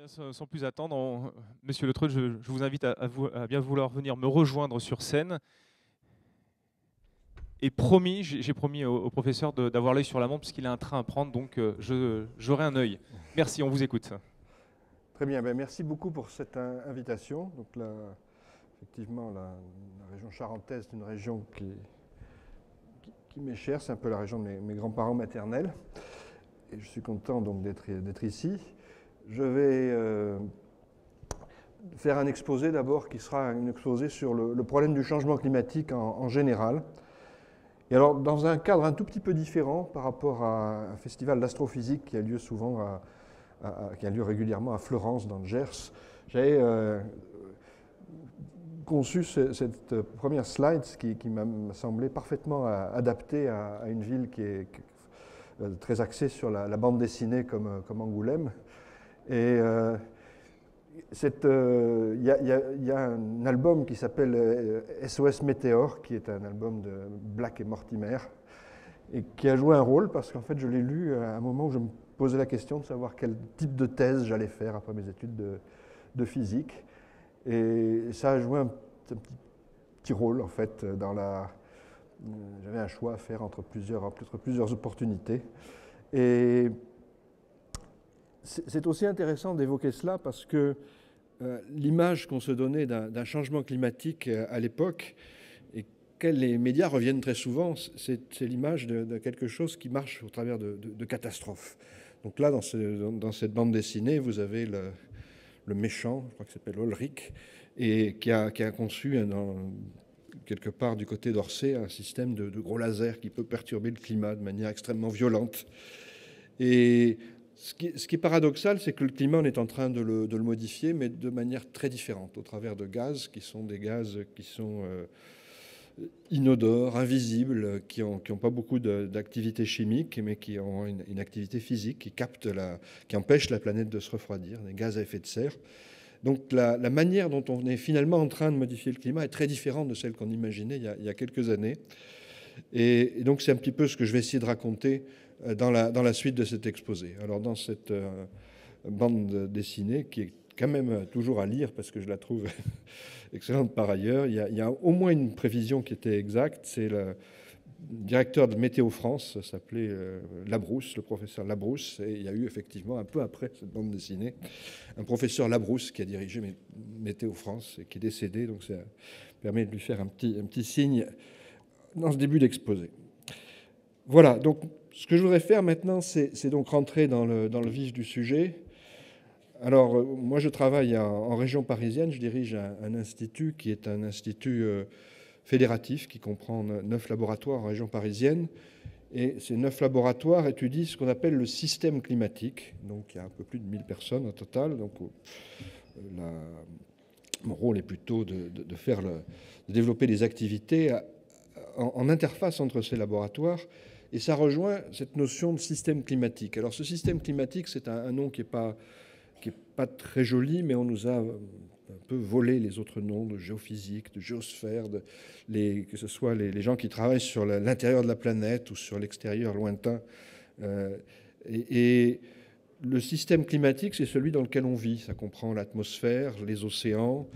Sans plus attendre, Monsieur Le Treut, je vous invite à bien vouloir venir me rejoindre sur scène. Et promis, j'ai promis au professeur d'avoir l'œil sur la montre puisqu'il a un train à prendre, donc j'aurai un œil. Merci, on vous écoute. Très bien, ben merci beaucoup pour cette invitation. Donc là, effectivement, la région charentaise est une région qui m'est chère, c'est un peu la région de mes grands-parents maternels. Et je suis content donc d'être ici. Je vais faire un exposé d'abord qui sera un exposé sur le problème du changement climatique en général. Et alors, dans un cadre un tout petit peu différent par rapport à un festival d'astrophysique qui a lieu souvent qui a lieu régulièrement à Florence, dans le Gers, j'avais conçu cette première slide qui m'a semblé parfaitement adaptée à une ville qui est très axée sur la bande dessinée comme Angoulême. Et il y a un album qui s'appelle SOS Météore, qui est un album de Black et Mortimer, et qui a joué un rôle parce qu'en fait je l'ai lu à un moment où je me posais la question de savoir quel type de thèse j'allais faire après mes études de physique. Et ça a joué un petit rôle en fait dans j'avais un choix à faire entre plusieurs opportunités. Et c'est aussi intéressant d'évoquer cela parce que l'image qu'on se donnait d'un changement climatique à l'époque, et qu'elle les médias reviennent très souvent, c'est l'image de quelque chose qui marche au travers de catastrophes. Donc là, dans cette bande dessinée, vous avez le méchant, je crois qu'il s'appelle Ulrich, et qui a conçu quelque part du côté d'Orsay un système de gros lasers qui peut perturber le climat de manière extrêmement violente. Et ce qui est paradoxal, c'est que le climat, on est en train de le modifier, mais de manière très différente, au travers de gaz qui sont des gaz qui sont inodores, invisibles, qui ont pas beaucoup d'activité chimique, mais qui ont une activité physique, qui empêche la planète de se refroidir, des gaz à effet de serre. Donc la manière dont on est finalement en train de modifier le climat est très différente de celle qu'on imaginait il y a quelques années. Et donc c'est un petit peu ce que je vais essayer de raconter dans la suite de cet exposé. Alors dans cette bande dessinée, qui est quand même toujours à lire parce que je la trouve excellente par ailleurs, il y a au moins une prévision qui était exacte, c'est le directeur de Météo France, s'appelait Labrousse, le professeur Labrousse, et il y a eu effectivement un peu après cette bande dessinée, un professeur Labrousse qui a dirigé Météo France et qui est décédé, donc ça permet de lui faire un petit signe dans ce début d'exposé. Voilà, donc ce que je voudrais faire maintenant, c'est donc rentrer dans le vif du sujet. Alors, moi, je travaille en région parisienne, je dirige un institut qui est un institut fédératif qui comprend 9 laboratoires en région parisienne. Et ces 9 laboratoires étudient ce qu'on appelle le système climatique. Donc, il y a un peu plus de 1000 personnes au total. Donc, mon rôle est plutôt de développer des activités en interface entre ces laboratoires. Et ça rejoint cette notion de système climatique. Alors, ce système climatique, c'est un nom qui n'est pas très joli, mais on nous a un peu volé les autres noms de géophysique, de géosphère, que ce soit les gens qui travaillent sur l'intérieur de la planète ou sur l'extérieur lointain. Et le système climatique, c'est celui dans lequel on vit. Ça comprend l'atmosphère, les océans,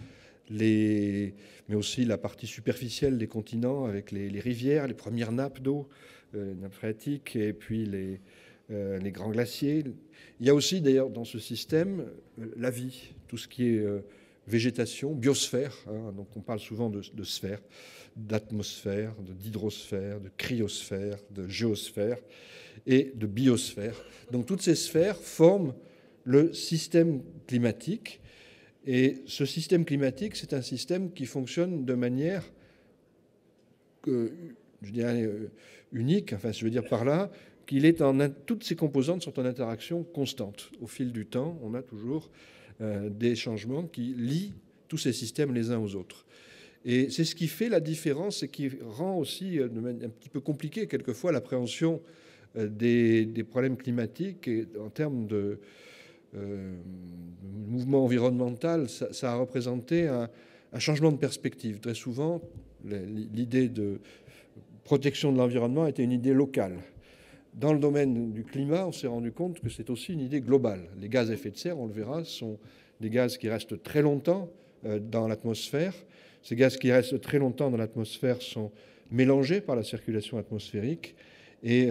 mais aussi la partie superficielle des continents avec les rivières, les premières nappes d'eau, nappes phréatiques, et puis les grands glaciers. Il y a aussi d'ailleurs dans ce système la vie, tout ce qui est végétation, biosphère, hein, donc on parle souvent de sphère, d'atmosphère, d'hydrosphère, de cryosphère, de géosphère et de biosphère. Donc toutes ces sphères forment le système climatique. Et ce système climatique, c'est un système qui fonctionne de manière, je dirais, unique, enfin je veux dire par là, toutes ces composantes sont en interaction constante. Au fil du temps, on a toujours des changements qui lient tous ces systèmes les uns aux autres. Et c'est ce qui fait la différence et qui rend aussi un petit peu compliqué quelquefois l'appréhension des problèmes climatiques et en termes de mouvement environnemental. Ça a représenté un changement de perspective. Très souvent, l'idée de protection de l'environnement était une idée locale. dans le domaine du climat, on s'est rendu compte que c'est aussi une idée globale. Les gaz à effet de serre, on le verra, sont des gaz qui restent très longtemps dans l'atmosphère. Ces gaz qui restent très longtemps dans l'atmosphère sont mélangés par la circulation atmosphérique et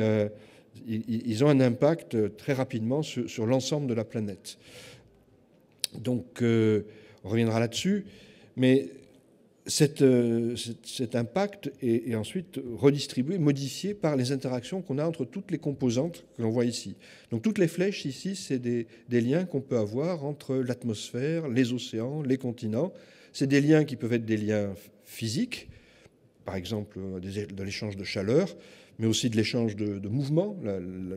ils ont un impact très rapidement sur l'ensemble de la planète. Donc, on reviendra là-dessus, mais cet impact est ensuite redistribué, modifié par les interactions qu'on a entre toutes les composantes que l'on voit ici. Donc toutes les flèches ici, c'est des liens qu'on peut avoir entre l'atmosphère, les océans, les continents. C'est des liens qui peuvent être des liens physiques, par exemple de l'échange de chaleur, mais aussi de l'échange de mouvements.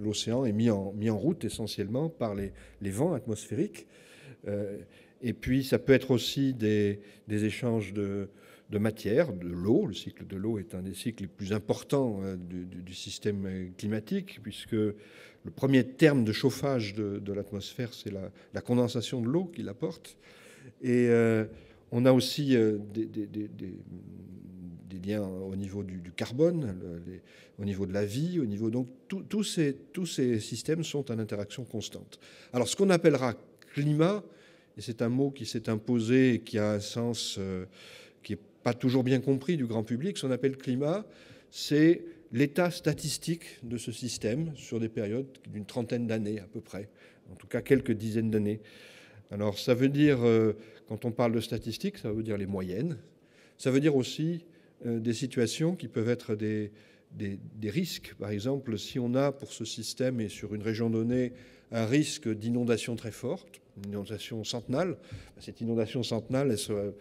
L'océan est mis en route essentiellement par les vents atmosphériques. Et puis ça peut être aussi des échanges de matière, de l'eau. Le cycle de l'eau est un des cycles les plus importants du système climatique, puisque le premier terme de chauffage de l'atmosphère, c'est la condensation de l'eau qui l'apporte. Et on a aussi des liens au niveau du carbone, au niveau de la vie, au niveau... Donc tous ces systèmes sont en interaction constante. Alors ce qu'on appellera climat, et c'est un mot qui s'est imposé et qui a un sens qui n'est pas toujours bien compris du grand public, ce qu'on appelle climat, c'est l'état statistique de ce système sur des périodes d'une trentaine d'années à peu près, en tout cas quelques dizaines d'années. Alors ça veut dire, quand on parle de statistiques, ça veut dire les moyennes, ça veut dire aussi des situations qui peuvent être des risques. Par exemple, si on a pour ce système et sur une région donnée un risque d'inondation très forte, une inondation centenale, cette inondation centenale, elle se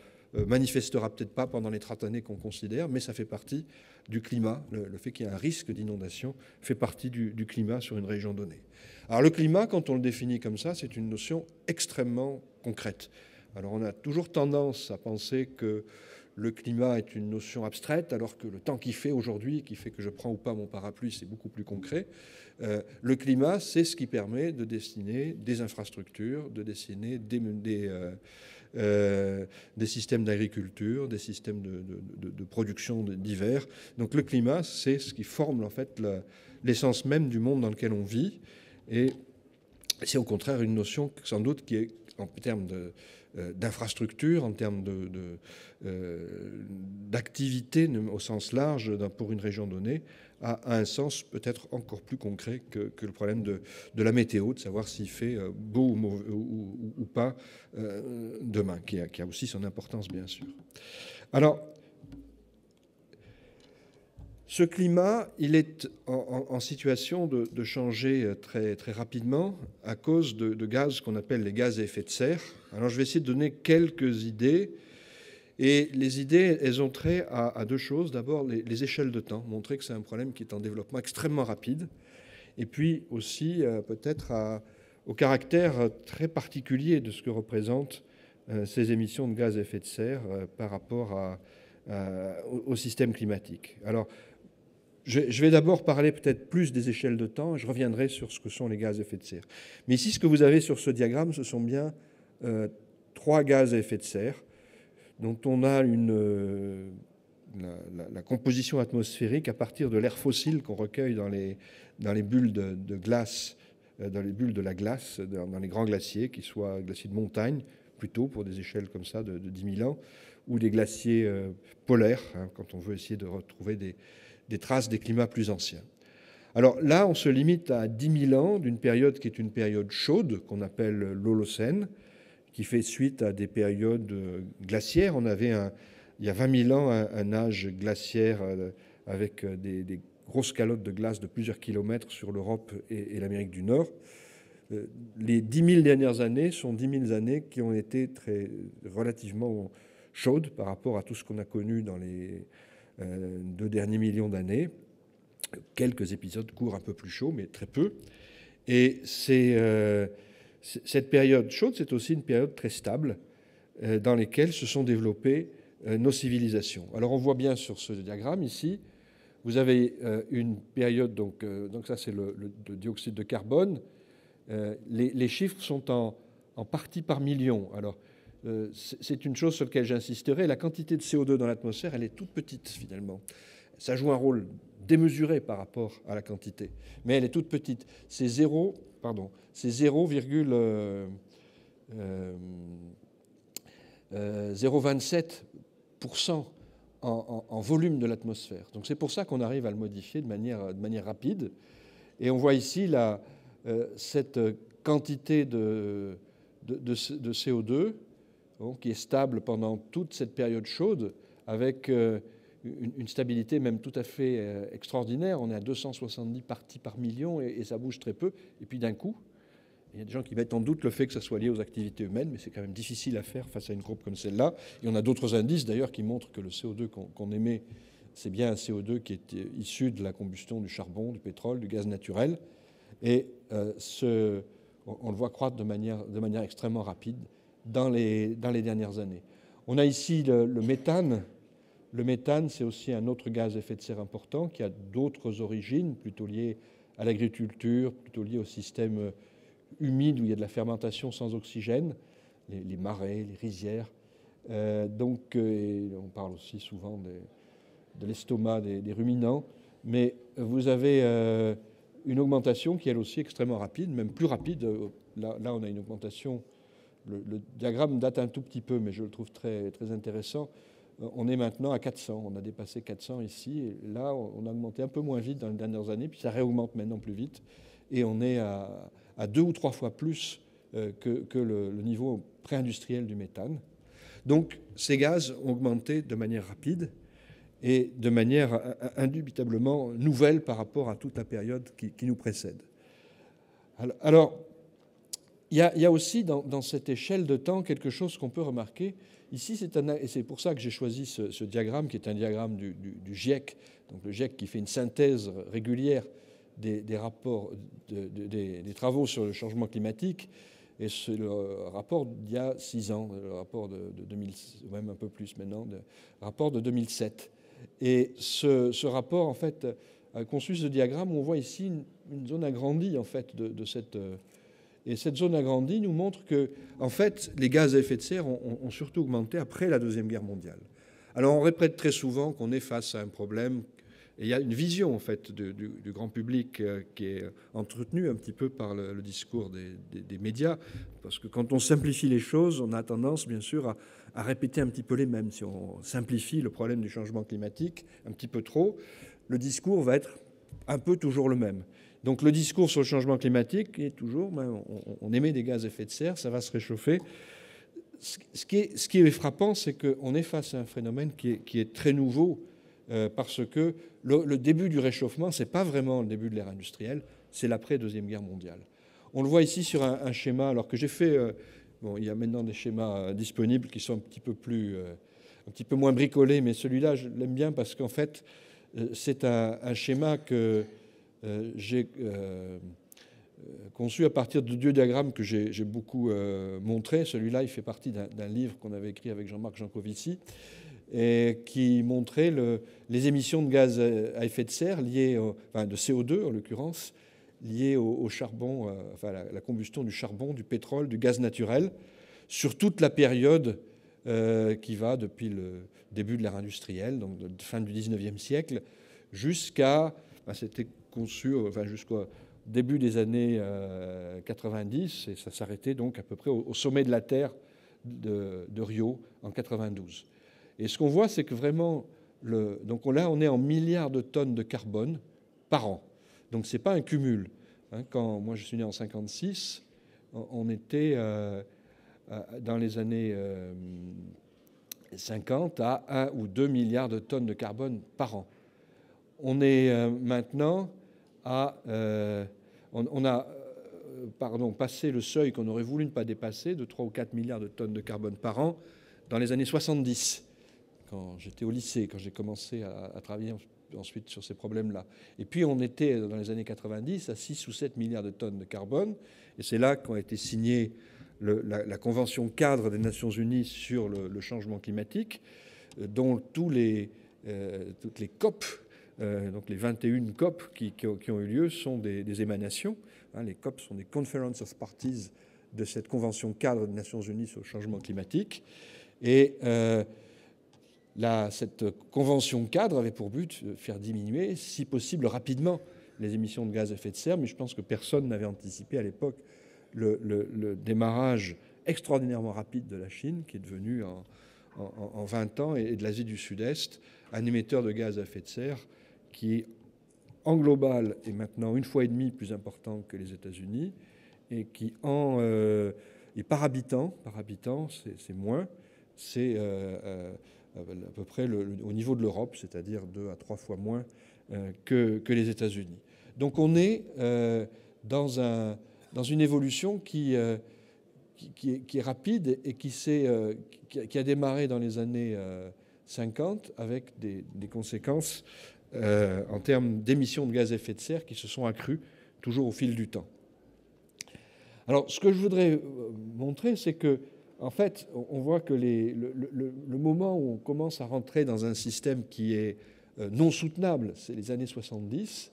manifestera peut-être pas pendant les 30 années qu'on considère, mais ça fait partie du climat. Le fait qu'il y ait un risque d'inondation fait partie du climat sur une région donnée. Alors le climat, quand on le définit comme ça, c'est une notion extrêmement concrète. Alors on a toujours tendance à penser que le climat est une notion abstraite, alors que le temps qu'il fait aujourd'hui, qui fait que je prends ou pas mon parapluie, c'est beaucoup plus concret. Le climat, c'est ce qui permet de dessiner des infrastructures, de dessiner des systèmes d'agriculture, des systèmes de production divers. Donc le climat, c'est ce qui forme en fait l'essence même du monde dans lequel on vit. Et c'est au contraire une notion sans doute qui est, en termes d'infrastructure, en termes d'activité au sens large pour une région donnée, a un sens peut-être encore plus concret que le problème de la météo, de savoir s'il fait beau ou pas demain, qui a aussi son importance bien sûr. Alors, ce climat, il est en situation de changer très, très rapidement à cause de gaz qu'on appelle les gaz à effet de serre. Alors je vais essayer de donner quelques idées. Et les idées, elles ont trait à deux choses. D'abord, les échelles de temps, montrer que c'est un problème qui est en développement extrêmement rapide. Et puis aussi, peut-être, au caractère très particulier de ce que représentent ces émissions de gaz à effet de serre par rapport au système climatique. Alors, je vais d'abord parler peut-être plus des échelles de temps, et je reviendrai sur ce que sont les gaz à effet de serre. Mais ici, ce que vous avez sur ce diagramme, ce sont bien 3 gaz à effet de serre, dont on a la composition atmosphérique à partir de l'air fossile qu'on recueille dans les bulles de glace, dans les bulles de la glace, dans les grands glaciers, qui soient glaciers de montagne, plutôt pour des échelles comme ça de 10 000 ans, ou des glaciers polaires, quand on veut essayer de retrouver des traces des climats plus anciens. Alors là, on se limite à 10 000 ans d'une période qui est une période chaude, qu'on appelle l'Holocène, qui fait suite à des périodes glaciaires. On avait, il y a 20 000 ans, un âge glaciaire avec des grosses calottes de glace de plusieurs kilomètres sur l'Europe et l'Amérique du Nord. Les 10 000 dernières années sont 10 000 années qui ont été relativement chaudes par rapport à tout ce qu'on a connu dans les 2 derniers millions d'années. Quelques épisodes courts un peu plus chauds, mais très peu. Et cette période chaude, c'est aussi une période très stable dans laquelle se sont développées nos civilisations. Alors on voit bien sur ce diagramme ici, vous avez une période, donc ça c'est le dioxyde de carbone. Les chiffres sont en partie par million. Alors c'est une chose sur laquelle j'insisterai. La quantité de CO2 dans l'atmosphère, elle est toute petite finalement. Ça joue un rôle démesurée par rapport à la quantité. Mais elle est toute petite. C'est 0,27% en volume de l'atmosphère. Donc c'est pour ça qu'on arrive à le modifier de manière rapide. Et on voit ici cette quantité de CO2 qui est stable pendant toute cette période chaude, avec une stabilité même tout à fait extraordinaire. On est à 270 parties par million et ça bouge très peu. Et puis d'un coup, il y a des gens qui mettent en doute le fait que ça soit lié aux activités humaines, mais c'est quand même difficile à faire face à une courbe comme celle-là. Et on a d'autres indices d'ailleurs qui montrent que le CO2 qu'on émet, c'est bien un CO2 qui est issu de la combustion du charbon, du pétrole, du gaz naturel. Et on le voit croître de manière extrêmement rapide dans les dernières années. On a ici le méthane. Le méthane, c'est aussi un autre gaz à effet de serre important qui a d'autres origines, plutôt liées à l'agriculture, plutôt liées au système humide où il y a de la fermentation sans oxygène, les marais, les rizières. On parle aussi souvent de l'estomac des ruminants. Mais vous avez une augmentation qui est elle aussi extrêmement rapide, même plus rapide. Là on a une augmentation. Le diagramme date un tout petit peu, mais je le trouve très, très intéressant. On est maintenant à 400. On a dépassé 400 ici. Et là, on a augmenté un peu moins vite dans les dernières années, puis ça réaugmente maintenant plus vite. Et on est à 2 ou 3 fois plus que le niveau pré-industriel du méthane. Donc, ces gaz ont augmenté de manière rapide et de manière indubitablement nouvelle par rapport à toute la période qui nous précède. Alors, il y a aussi dans cette échelle de temps quelque chose qu'on peut remarquer. Ici, et c'est pour ça que j'ai choisi ce diagramme, qui est un diagramme du GIEC, donc le GIEC qui fait une synthèse régulière des rapports, des travaux sur le changement climatique. Et c'est le rapport d'il y a 6 ans, le rapport de 2000, même un peu plus maintenant, le rapport de 2007. Et ce rapport, en fait, a conçu ce diagramme où on voit ici une zone agrandie, en fait, de cette... Et cette zone agrandie nous montre que, en fait, les gaz à effet de serre ont surtout augmenté après la Deuxième Guerre mondiale. Alors, on répète très souvent qu'on est face à un problème. Et il y a une vision, en fait, du grand public qui est entretenue un petit peu par le discours des médias. Parce que quand on simplifie les choses, on a tendance, bien sûr, à répéter un petit peu les mêmes. Si on simplifie le problème du changement climatique un petit peu trop, le discours va être un peu toujours le même. Donc le discours sur le changement climatique est toujours, on émet des gaz à effet de serre, ça va se réchauffer. Ce qui est frappant, c'est qu'on est face à un phénomène qui est très nouveau, parce que le début du réchauffement, ce n'est pas vraiment le début de l'ère industrielle, c'est l'après-Deuxième Guerre mondiale. On le voit ici sur un schéma, alors que j'ai fait... il y a maintenant des schémas disponibles qui sont un petit peu moins bricolés, mais celui-là, je l'aime bien parce qu'en fait, c'est un schéma que j'ai conçu à partir de 2 diagrammes que j'ai beaucoup montrés. Celui-là, il fait partie d'un livre qu'on avait écrit avec Jean-Marc Jancovici, et qui montrait les émissions de gaz à effet de serre liées, de CO2 en l'occurrence, liées au charbon, la combustion du charbon, du pétrole, du gaz naturel, sur toute la période qui va depuis le début de l'ère industrielle, donc de fin du 19e siècle, jusqu'à... C'était conçu jusqu'au début des années 90, et ça s'arrêtait donc à peu près au sommet de la Terre de Rio en 92. Et ce qu'on voit, c'est que vraiment, donc là, on est en milliards de tonnes de carbone par an. Donc ce n'est pas un cumul. Quand moi je suis né en 56, on était dans les années 50 à 1 ou 2 milliards de tonnes de carbone par an. On est maintenant on a passé le seuil qu'on aurait voulu ne pas dépasser de 3 ou 4 milliards de tonnes de carbone par an dans les années 70, quand j'étais au lycée, quand j'ai commencé à travailler ensuite sur ces problèmes-là. Et puis on était dans les années 90 à 6 ou 7 milliards de tonnes de carbone, et c'est là qu'a été signée la Convention cadre des Nations Unies sur le changement climatique, dont toutes les COP, donc les 21 COP qui ont eu lieu sont des émanations. Les COP sont des Conference of Parties de cette Convention cadre des Nations Unies sur le changement climatique. Et cette convention cadre avait pour but de faire diminuer, si possible rapidement, les émissions de gaz à effet de serre, mais je pense que personne n'avait anticipé à l'époque le démarrage extraordinairement rapide de la Chine, qui est devenu en 20 ans, et de l'Asie du Sud-Est, un émetteur de gaz à effet de serre qui, en global, est maintenant 1,5 fois plus important que les États-Unis, et qui, et par habitant, c'est moins, c'est à peu près au niveau de l'Europe, c'est-à-dire 2 à 3 fois moins que les États-Unis. Donc on est dans une évolution qui est rapide et qui a démarré dans les années 50 avec des conséquences en termes d'émissions de gaz à effet de serre qui se sont accrues toujours au fil du temps. Alors, ce que je voudrais montrer, c'est que, en fait, on voit que le moment où on commence à rentrer dans un système qui est non soutenable, c'est les années 70.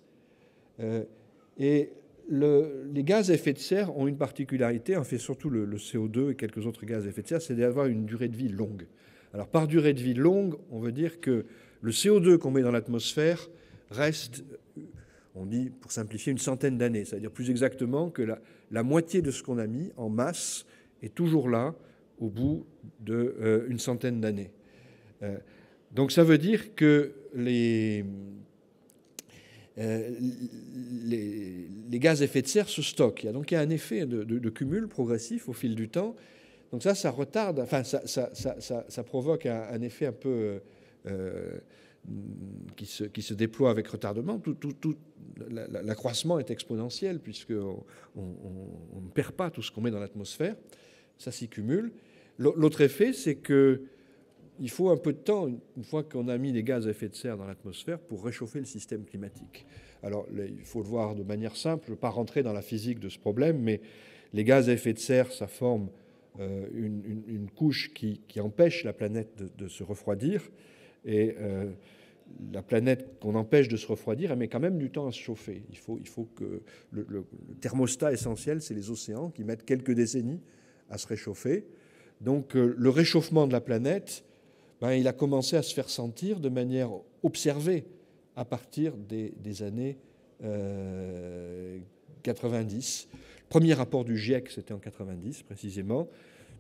Et les gaz à effet de serre ont une particularité, en fait surtout le CO2 et quelques autres gaz à effet de serre, c'est d'avoir une durée de vie longue. Alors, par durée de vie longue, on veut dire que le CO2 qu'on met dans l'atmosphère reste, on dit, pour simplifier, une centaine d'années. C'est-à-dire plus exactement que la moitié de ce qu'on a mis en masse est toujours là au bout d'une centaine d'années. Donc ça veut dire que les gaz à effet de serre se stockent. Donc il y a un effet de cumul progressif au fil du temps. Donc ça retarde, enfin ça provoque un effet un peu qui se déploie avec retardement. L'accroissement est exponentiel puisqu'on ne perd pas tout ce qu'on met dans l'atmosphère. Ça s'y cumule. L'autre effet, c'est qu'il faut un peu de temps, une fois qu'on a mis les gaz à effet de serre dans l'atmosphère, pour réchauffer le système climatique. Alors, il faut le voir de manière simple. Je ne veux pas rentrer dans la physique de ce problème, mais les gaz à effet de serre, ça forme une couche qui empêche la planète de se refroidir. Et la planète qu'on empêche de se refroidir, elle met quand même du temps à se chauffer. Il faut que le thermostat essentiel, c'est les océans qui mettent quelques décennies à se réchauffer. Donc le réchauffement de la planète, il a commencé à se faire sentir de manière observée à partir des années 90. Le premier rapport du GIEC, c'était en 90 précisément.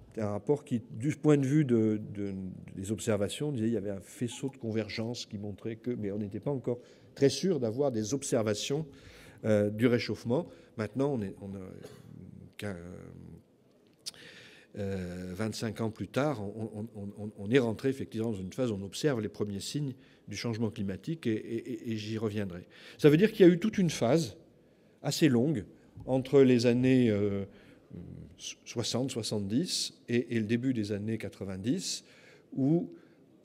C'était un rapport qui, du point de vue des observations, disait qu'il y avait un faisceau de convergence qui montrait que, mais on n'était pas encore très sûr d'avoir des observations du réchauffement. Maintenant, on a 25 ans plus tard, on est rentré effectivement dans une phase où on observe les premiers signes du changement climatique et j'y reviendrai. Ça veut dire qu'il y a eu toute une phase assez longue entre les années 60, 70 et le début des années 90 où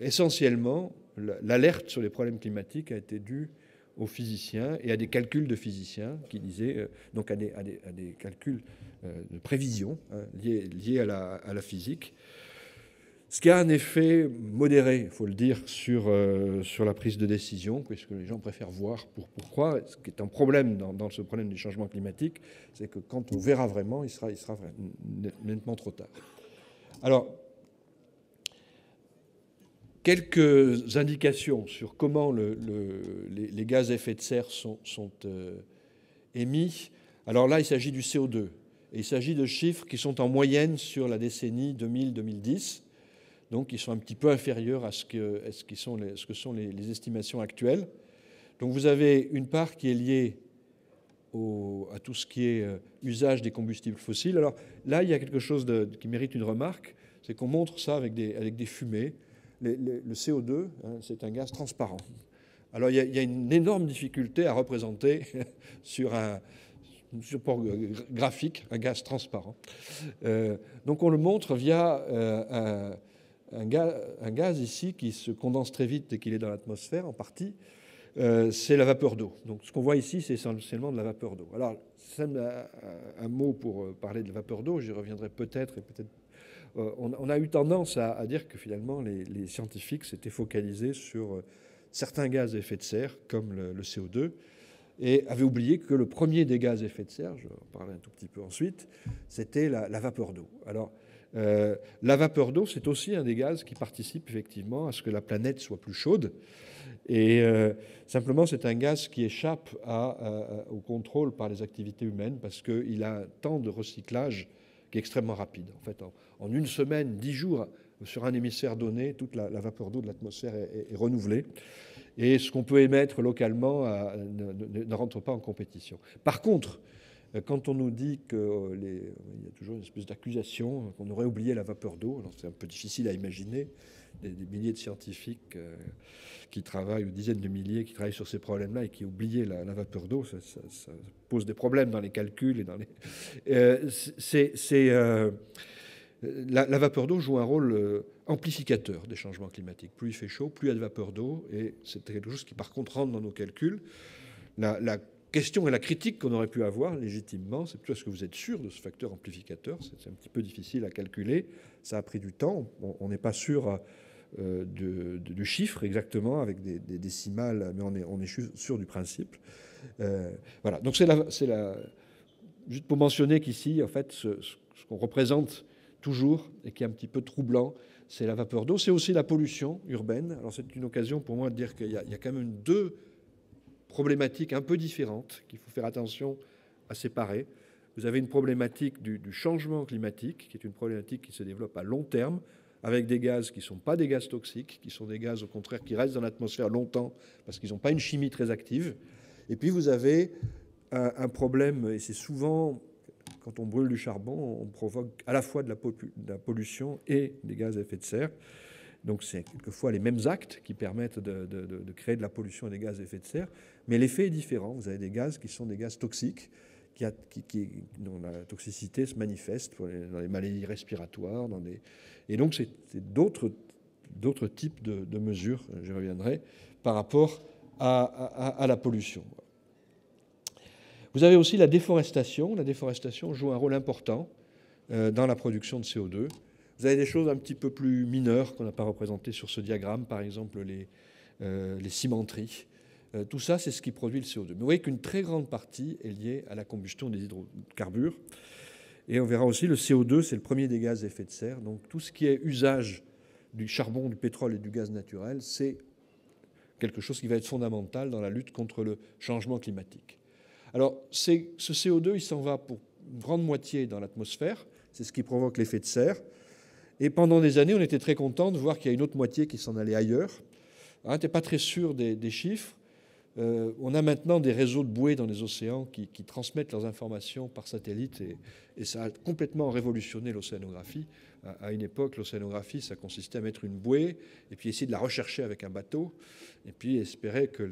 essentiellement l'alerte sur les problèmes climatiques a été due aux physiciens et à des calculs de physiciens qui disaient, donc à des calculs de prévision liés à la physique. Ce qui a un effet modéré, il faut le dire, sur la prise de décision, puisque les gens préfèrent voir pour croire. Ce qui est un problème dans ce problème du changement climatique, c'est que quand on verra vraiment, il sera nettement trop tard. Alors, quelques indications sur comment les gaz à effet de serre sont émis. Alors là, il s'agit du CO2. Et il s'agit de chiffres qui sont en moyenne sur la décennie 2000-2010. Donc, ils sont un petit peu inférieurs à ce que sont les estimations actuelles. Donc, vous avez une part qui est liée à tout ce qui est usage des combustibles fossiles. Alors là, il y a quelque chose qui mérite une remarque, c'est qu'on montre ça avec des fumées. Le CO2, c'est un gaz transparent. Alors, il y a une énorme difficulté à représenter sur un support graphique un gaz transparent. Donc, on le montre via un gaz ici qui se condense très vite dès qu'il est dans l'atmosphère, en partie. C'est la vapeur d'eau. Donc, ce qu'on voit ici, c'est essentiellement de la vapeur d'eau. Alors, un mot pour parler de la vapeur d'eau, j'y reviendrai peut-être. On a eu tendance à dire que finalement, les scientifiques s'étaient focalisés sur certains gaz à effet de serre, comme le CO2, et avaient oublié que le premier des gaz à effet de serre, je vais en parler un tout petit peu ensuite, c'était la vapeur d'eau. Alors, La vapeur d'eau, c'est aussi un des gaz qui participe effectivement à ce que la planète soit plus chaude. Et simplement, c'est un gaz qui échappe au contrôle par les activités humaines parce qu'il a un temps de recyclage qui est extrêmement rapide. En fait, en une semaine, 10 jours, sur un hémisphère donné, toute la vapeur d'eau de l'atmosphère est renouvelée. Et ce qu'on peut émettre localement ne rentre pas en compétition. Par contre, quand on nous dit qu'il y a toujours une espèce d'accusation qu'on aurait oublié la vapeur d'eau, alors c'est un peu difficile à imaginer, des milliers de scientifiques qui travaillent, ou dizaines de milliers qui travaillent sur ces problèmes-là et qui oublient la vapeur d'eau, ça pose des problèmes dans les calculs et dans les... La vapeur d'eau joue un rôle amplificateur des changements climatiques. Plus il fait chaud, plus il y a de vapeur d'eau, et c'est quelque chose qui, par contre, rentre dans nos calculs. La question et la critique qu'on aurait pu avoir légitimement, c'est plutôt est-ce que vous êtes sûr de ce facteur amplificateur? C'est un petit peu difficile à calculer. Ça a pris du temps. On n'est pas sûr de chiffres exactement avec des décimales, mais on est sûr du principe. Voilà. Donc juste pour mentionner qu'ici, en fait, ce qu'on représente toujours, et qui est un petit peu troublant, c'est la vapeur d'eau. C'est aussi la pollution urbaine. Alors c'est une occasion pour moi de dire qu'il y a quand même deux problématiques un peu différentes qu'il faut faire attention à séparer. Vous avez une problématique du changement climatique, qui est une problématique qui se développe à long terme, avec des gaz qui ne sont pas des gaz toxiques, qui sont des gaz au contraire qui restent dans l'atmosphère longtemps, parce qu'ils n'ont pas une chimie très active. Et puis vous avez un problème, et c'est souvent... Quand on brûle du charbon, on provoque à la fois de la pollution et des gaz à effet de serre. Donc c'est quelquefois les mêmes actes qui permettent de créer de la pollution et des gaz à effet de serre, mais l'effet est différent. Vous avez des gaz qui sont des gaz toxiques, dont la toxicité se manifeste dans les maladies respiratoires. Et donc c'est d'autres types de mesures, j'y reviendrai, par rapport à la pollution. Vous avez aussi la déforestation. La déforestation joue un rôle important dans la production de CO2. Vous avez des choses un petit peu plus mineures qu'on n'a pas représentées sur ce diagramme, par exemple les cimenteries. Tout ça, c'est ce qui produit le CO2. Mais vous voyez qu'une très grande partie est liée à la combustion des hydrocarbures. Et on verra aussi le CO2, c'est le premier des gaz à effet de serre. Donc tout ce qui est usage du charbon, du pétrole et du gaz naturel, c'est quelque chose qui va être fondamental dans la lutte contre le changement climatique. Alors, ce CO2, il s'en va pour une grande moitié dans l'atmosphère. C'est ce qui provoque l'effet de serre. Et pendant des années, on était très content de voir qu'il y a une autre moitié qui s'en allait ailleurs. On n'était pas très sûr des chiffres. On a maintenant des réseaux de bouées dans les océans qui transmettent leurs informations par satellite. Et ça a complètement révolutionné l'océanographie. À une époque, l'océanographie, ça consistait à mettre une bouée et puis essayer de la rechercher avec un bateau. Et puis espérer que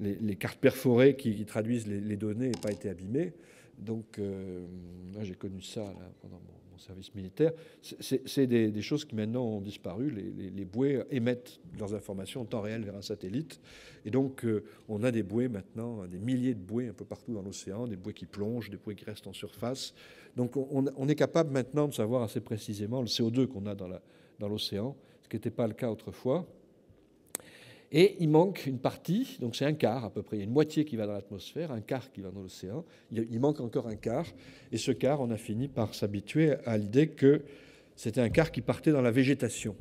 les cartes perforées qui traduisent les données n'aient pas été abîmées. Donc, là, j'ai connu ça là, pendant mon service militaire. C'est des choses qui maintenant ont disparu. Les bouées émettent leurs informations en temps réel vers un satellite. Et donc, on a des bouées maintenant, des milliers de bouées un peu partout dans l'océan, des bouées qui plongent, des bouées qui restent en surface. Donc, on est capable maintenant de savoir assez précisément le CO2 qu'on a dans l'océan, ce qui n'était pas le cas autrefois. Et il manque une partie, donc c'est un quart à peu près, il y a une moitié qui va dans l'atmosphère, un quart qui va dans l'océan, il manque encore un quart, et ce quart, on a fini par s'habituer à l'idée que c'était un quart qui partait dans la végétation.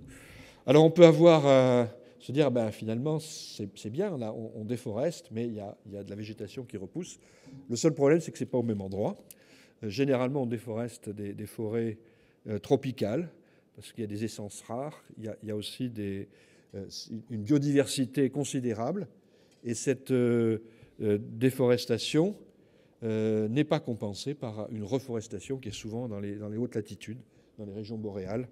Alors on peut se dire, ben, finalement, c'est bien, là, on déforeste, mais il y a de la végétation qui repousse. Le seul problème, c'est que ce n'est pas au même endroit. Généralement, on déforeste des forêts tropicales, parce qu'il y a des essences rares, il y a aussi une biodiversité considérable, et cette déforestation n'est pas compensée par une reforestation qui est souvent dans les hautes latitudes, dans les régions boréales,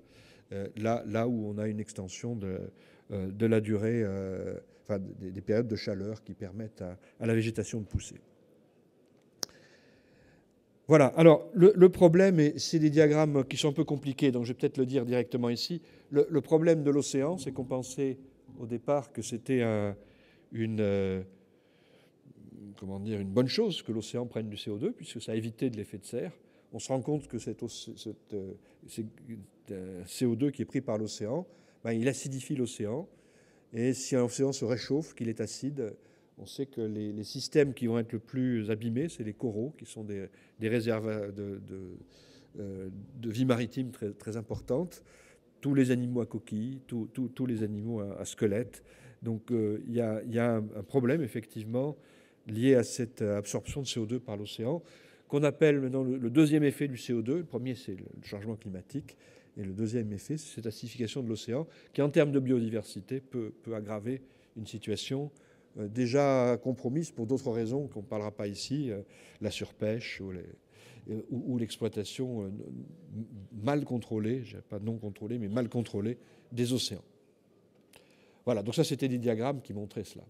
là où on a une extension de la durée, enfin, des périodes de chaleur qui permettent à la végétation de pousser. Voilà, alors le problème, et c'est des diagrammes qui sont un peu compliqués, donc je vais peut-être le dire directement ici. Le problème de l'océan, c'est qu'on pensait au départ que c'était une bonne chose que l'océan prenne du CO2, puisque ça évitait de l'effet de serre. On se rend compte que cette CO2 qui est pris par l'océan, ben, il acidifie l'océan, et si l'océan se réchauffe, qu'il est acide, on sait que les systèmes qui vont être le plus abîmés, c'est les coraux, qui sont des réserves de vie maritime très, très importante. Tous les animaux à coquilles, tous les animaux à squelette. Donc il y a un problème effectivement lié à cette absorption de CO2 par l'océan, qu'on appelle maintenant le deuxième effet du CO2. Le premier, c'est le changement climatique. Et le deuxième effet, c'est cette acidification de l'océan, qui en termes de biodiversité peut aggraver une situation déjà compromise pour d'autres raisons qu'on ne parlera pas ici, la surpêche ou l'exploitation mal contrôlée, pas non contrôlée, mais mal contrôlée des océans. Voilà, donc ça c'était des diagrammes qui montraient cela.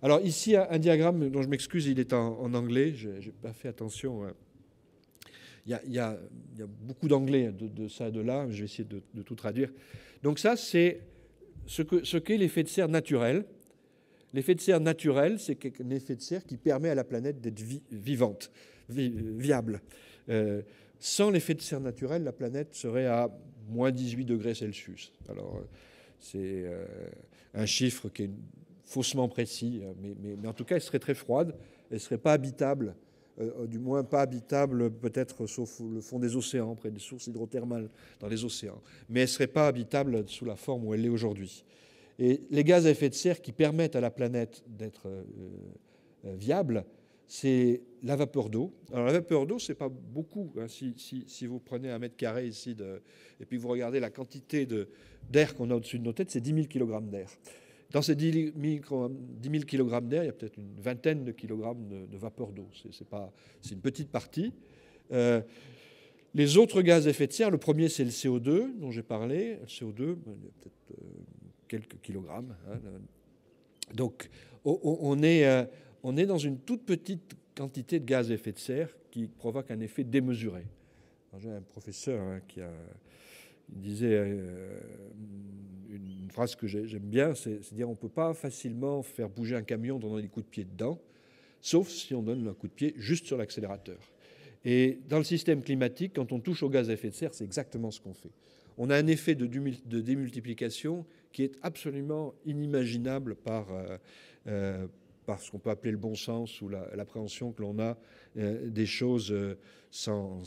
Alors ici, un diagramme dont je m'excuse, il est en anglais, je n'ai pas fait attention. Il y a beaucoup d'anglais de ça et de là, je vais essayer de tout traduire. Donc ça, c'est ce qu'est l'effet de serre naturel. L'effet de serre naturel, c'est un effet de serre qui permet à la planète d'être vivante, viable. Sans l'effet de serre naturel, la planète serait à moins 18 degrés Celsius. Alors, c'est un chiffre qui est faussement précis, mais en tout cas, elle serait très froide, elle ne serait pas habitable, du moins pas habitable peut-être sauf le fond des océans, près des sources hydrothermales dans les océans, mais elle ne serait pas habitable sous la forme où elle est aujourd'hui. Et les gaz à effet de serre qui permettent à la planète d'être viable, c'est la vapeur d'eau. Alors la vapeur d'eau, c'est pas beaucoup. Hein. Si vous prenez 1 mètre carré ici, et puis vous regardez la quantité d'air qu'on a au-dessus de nos têtes, c'est 10 000 kg d'air. Dans ces 10 000 kg d'air, il y a peut-être une vingtaine de kilogrammes de vapeur d'eau. C'est une petite partie. Les autres gaz à effet de serre, le premier, c'est le CO2 dont j'ai parlé. Le CO2, il y a peut-être quelques kilogrammes. Hein. Donc, on est dans une toute petite quantité de gaz à effet de serre qui provoque un effet démesuré. J'ai un professeur qui disait une phrase que j'aime bien, c'est dire on ne peut pas facilement faire bouger un camion en donnant des coups de pied dedans, sauf si on donne un coup de pied juste sur l'accélérateur. Et dans le système climatique, quand on touche au gaz à effet de serre, c'est exactement ce qu'on fait. On a un effet de démultiplication qui est absolument inimaginable par ce qu'on peut appeler le bon sens ou l'appréhension que l'on a des choses sans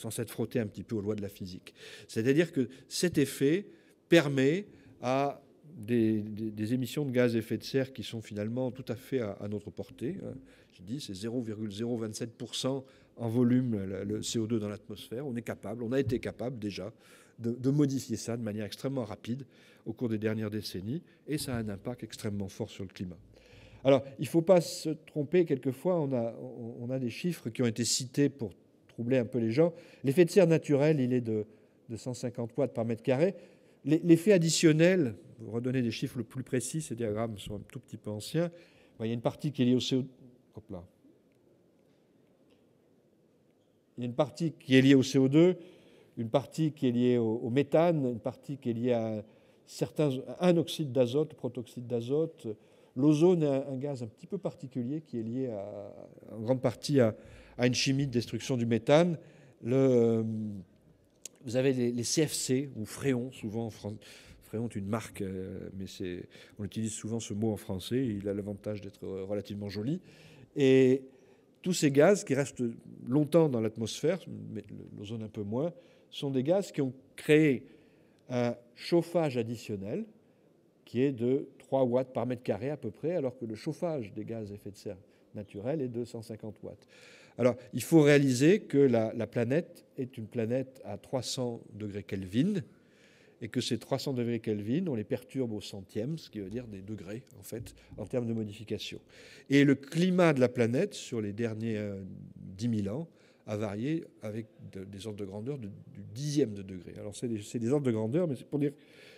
s'être frotté un petit peu aux lois de la physique. C'est-à-dire que cet effet permet à des émissions de gaz à effet de serre qui sont finalement tout à fait à notre portée. J'ai dit, c'est 0,027% en volume le CO2 dans l'atmosphère. On a été capable déjà de modifier ça de manière extrêmement rapide au cours des dernières décennies, et ça a un impact extrêmement fort sur le climat. Alors, il ne faut pas se tromper, quelquefois, on a des chiffres qui ont été cités pour troubler un peu les gens. L'effet de serre naturel, il est de 150 watts par mètre carré. L'effet additionnel, pour redonner des chiffres le plus précis, ces diagrammes sont un tout petit peu anciens, il y a une partie qui est liée au CO2. Hop là. Il y a une partie qui est liée au CO2, une partie qui est liée au méthane, une partie qui est liée à un oxyde d'azote, protoxyde d'azote. L'ozone est un gaz un petit peu particulier qui est lié en grande partie à une chimie de destruction du méthane. Vous avez les CFC, ou fréons, souvent en France. Fréon est une marque, mais on utilise souvent ce mot en français. Il a l'avantage d'être relativement joli. Et tous ces gaz qui restent longtemps dans l'atmosphère, mais l'ozone un peu moins, sont des gaz qui ont créé un chauffage additionnel qui est de 3 watts par mètre carré à peu près, alors que le chauffage des gaz à effet de serre naturel est de 150 watts. Alors, il faut réaliser que la planète est une planète à 300 degrés Kelvin, et que ces 300 degrés Kelvin, on les perturbe au centième, ce qui veut dire des degrés, en fait, en termes de modification. Et le climat de la planète, sur les derniers 10 000 ans, a varié avec des ordres de grandeur du dixième de degré. Alors, c'est des ordres de grandeur, mais c'est pour dire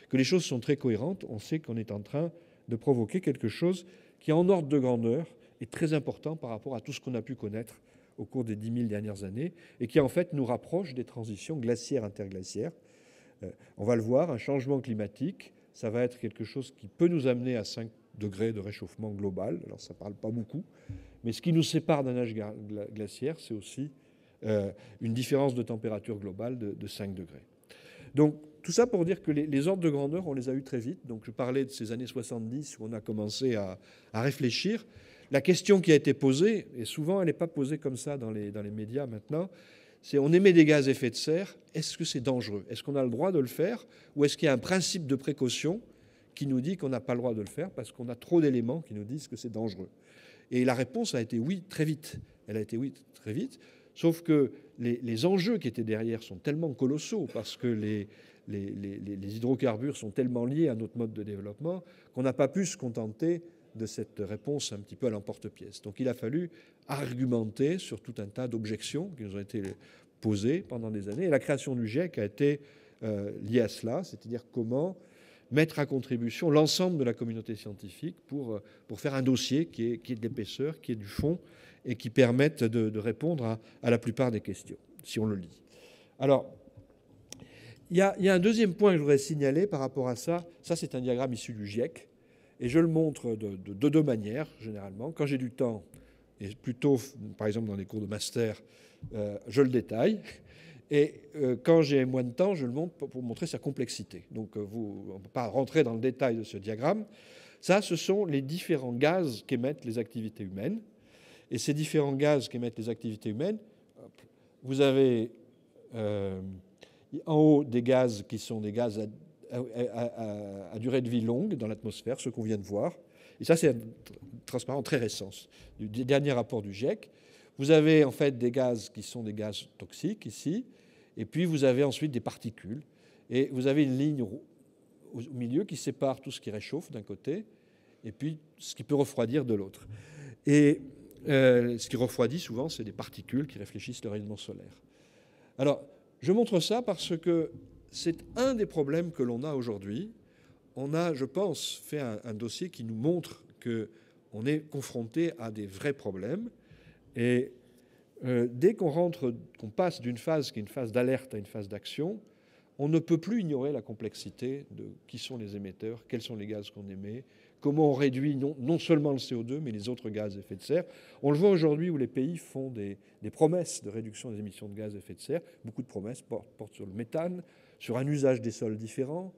que les choses sont très cohérentes. On sait qu'on est en train de provoquer quelque chose qui, en ordre de grandeur, est très important par rapport à tout ce qu'on a pu connaître au cours des 10 000 dernières années, et qui, en fait, nous rapproche des transitions glaciaires-interglaciaires. On va le voir, un changement climatique, ça va être quelque chose qui peut nous amener à 5 degrés de réchauffement global. Alors, ça ne parle pas beaucoup, mais ce qui nous sépare d'un âge glaciaire, c'est aussi une différence de température globale de 5 degrés. Donc, tout ça pour dire que les ordres de grandeur, on les a eus très vite. Donc, je parlais de ces années 70 où on a commencé à réfléchir. La question qui a été posée, et souvent elle n'est pas posée comme ça dans les médias maintenant, c'est on émet des gaz à effet de serre, est-ce que c'est dangereux? Est-ce qu'on a le droit de le faire? Ou est-ce qu'il y a un principe de précaution qui nous dit qu'on n'a pas le droit de le faire parce qu'on a trop d'éléments qui nous disent que c'est dangereux? Et la réponse a été oui très vite. Elle a été oui très vite, sauf que les enjeux qui étaient derrière sont tellement colossaux parce que les hydrocarbures sont tellement liés à notre mode de développement qu'on n'a pas pu se contenter de cette réponse un petit peu à l'emporte-pièce. Donc il a fallu argumenter sur tout un tas d'objections qui nous ont été posées pendant des années. Et la création du GIEC a été liée à cela, c'est-à-dire comment mettre à contribution l'ensemble de la communauté scientifique pour faire un dossier qui est de l'épaisseur, qui est du fond et qui permette de répondre à la plupart des questions, si on le lit. Alors, il y a un deuxième point que je voudrais signaler par rapport à ça. Ça, c'est un diagramme issu du GIEC. Et je le montre de deux manières, généralement. Quand j'ai du temps, et plutôt, par exemple, dans les cours de master, je le détaille. Et quand j'ai moins de temps, je le montre pour montrer sa complexité. Donc, on ne peut pas rentrer dans le détail de ce diagramme. Ça, ce sont les différents gaz qu'émettent les activités humaines. Et ces différents gaz qu'émettent les activités humaines, vous avez en haut des gaz qui sont des gaz à durée de vie longue dans l'atmosphère, ce qu'on vient de voir. Et ça, c'est transparent très récent, du dernier rapport du GIEC. Vous avez en fait des gaz qui sont des gaz toxiques ici, et puis vous avez ensuite des particules. Et vous avez une ligne au milieu qui sépare tout ce qui réchauffe d'un côté, et puis ce qui peut refroidir de l'autre. Et ce qui refroidit souvent, c'est des particules qui réfléchissent le rayonnement solaire. Alors, je montre ça parce que c'est un des problèmes que l'on a aujourd'hui. On a, je pense, fait un dossier qui nous montre qu'on est confronté à des vrais problèmes. Et dès qu'on passe d'une phase qui est une phase d'alerte à une phase d'action, on ne peut plus ignorer la complexité de qui sont les émetteurs, quels sont les gaz qu'on émet, comment on réduit non seulement le CO2, mais les autres gaz à effet de serre. On le voit aujourd'hui où les pays font des promesses de réduction des émissions de gaz à effet de serre. Beaucoup de promesses portent sur le méthane, sur un usage des sols différent.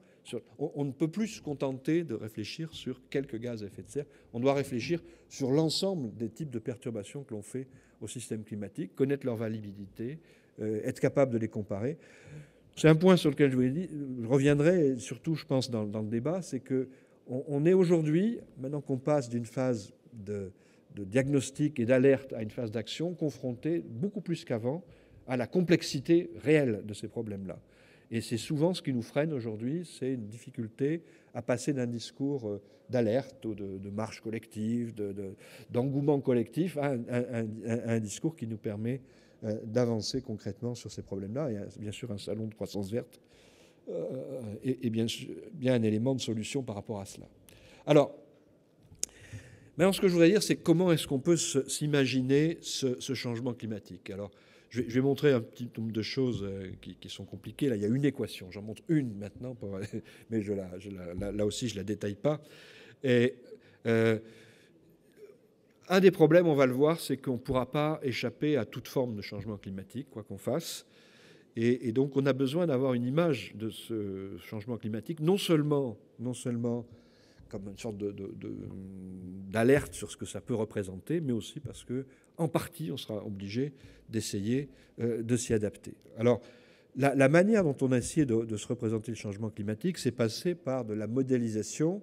On ne peut plus se contenter de réfléchir sur quelques gaz à effet de serre. On doit réfléchir sur l'ensemble des types de perturbations que l'on fait au système climatique, connaître leur validité, être capable de les comparer. C'est un point sur lequel je reviendrai, et surtout, je pense, dans le débat, c'est qu'on est aujourd'hui, maintenant qu'on passe d'une phase de diagnostic et d'alerte à une phase d'action, confronté beaucoup plus qu'avant à la complexité réelle de ces problèmes-là. Et c'est souvent ce qui nous freine aujourd'hui, c'est une difficulté à passer d'un discours d'alerte ou de marche collective, d'engouement collectif, à un discours qui nous permet d'avancer concrètement sur ces problèmes-là. Il y a bien sûr un salon de croissance verte et bien un élément de solution par rapport à cela. Alors, maintenant, ce que je voudrais dire, c'est comment est-ce qu'on peut s'imaginer ce changement climatique. Alors, je vais montrer un petit nombre de choses qui sont compliquées. Là, il y a une équation. J'en montre une maintenant, mais là aussi, je ne la détaille pas. Et un des problèmes, on va le voir, c'est qu'on ne pourra pas échapper à toute forme de changement climatique, quoi qu'on fasse. Et donc, on a besoin d'avoir une image de ce changement climatique, non seulement comme une sorte d'alerte sur ce que ça peut représenter, mais aussi parce que, en partie, on sera obligé d'essayer de s'y adapter. Alors, la manière dont on a essayé de se représenter le changement climatique, c'est passé par de la modélisation.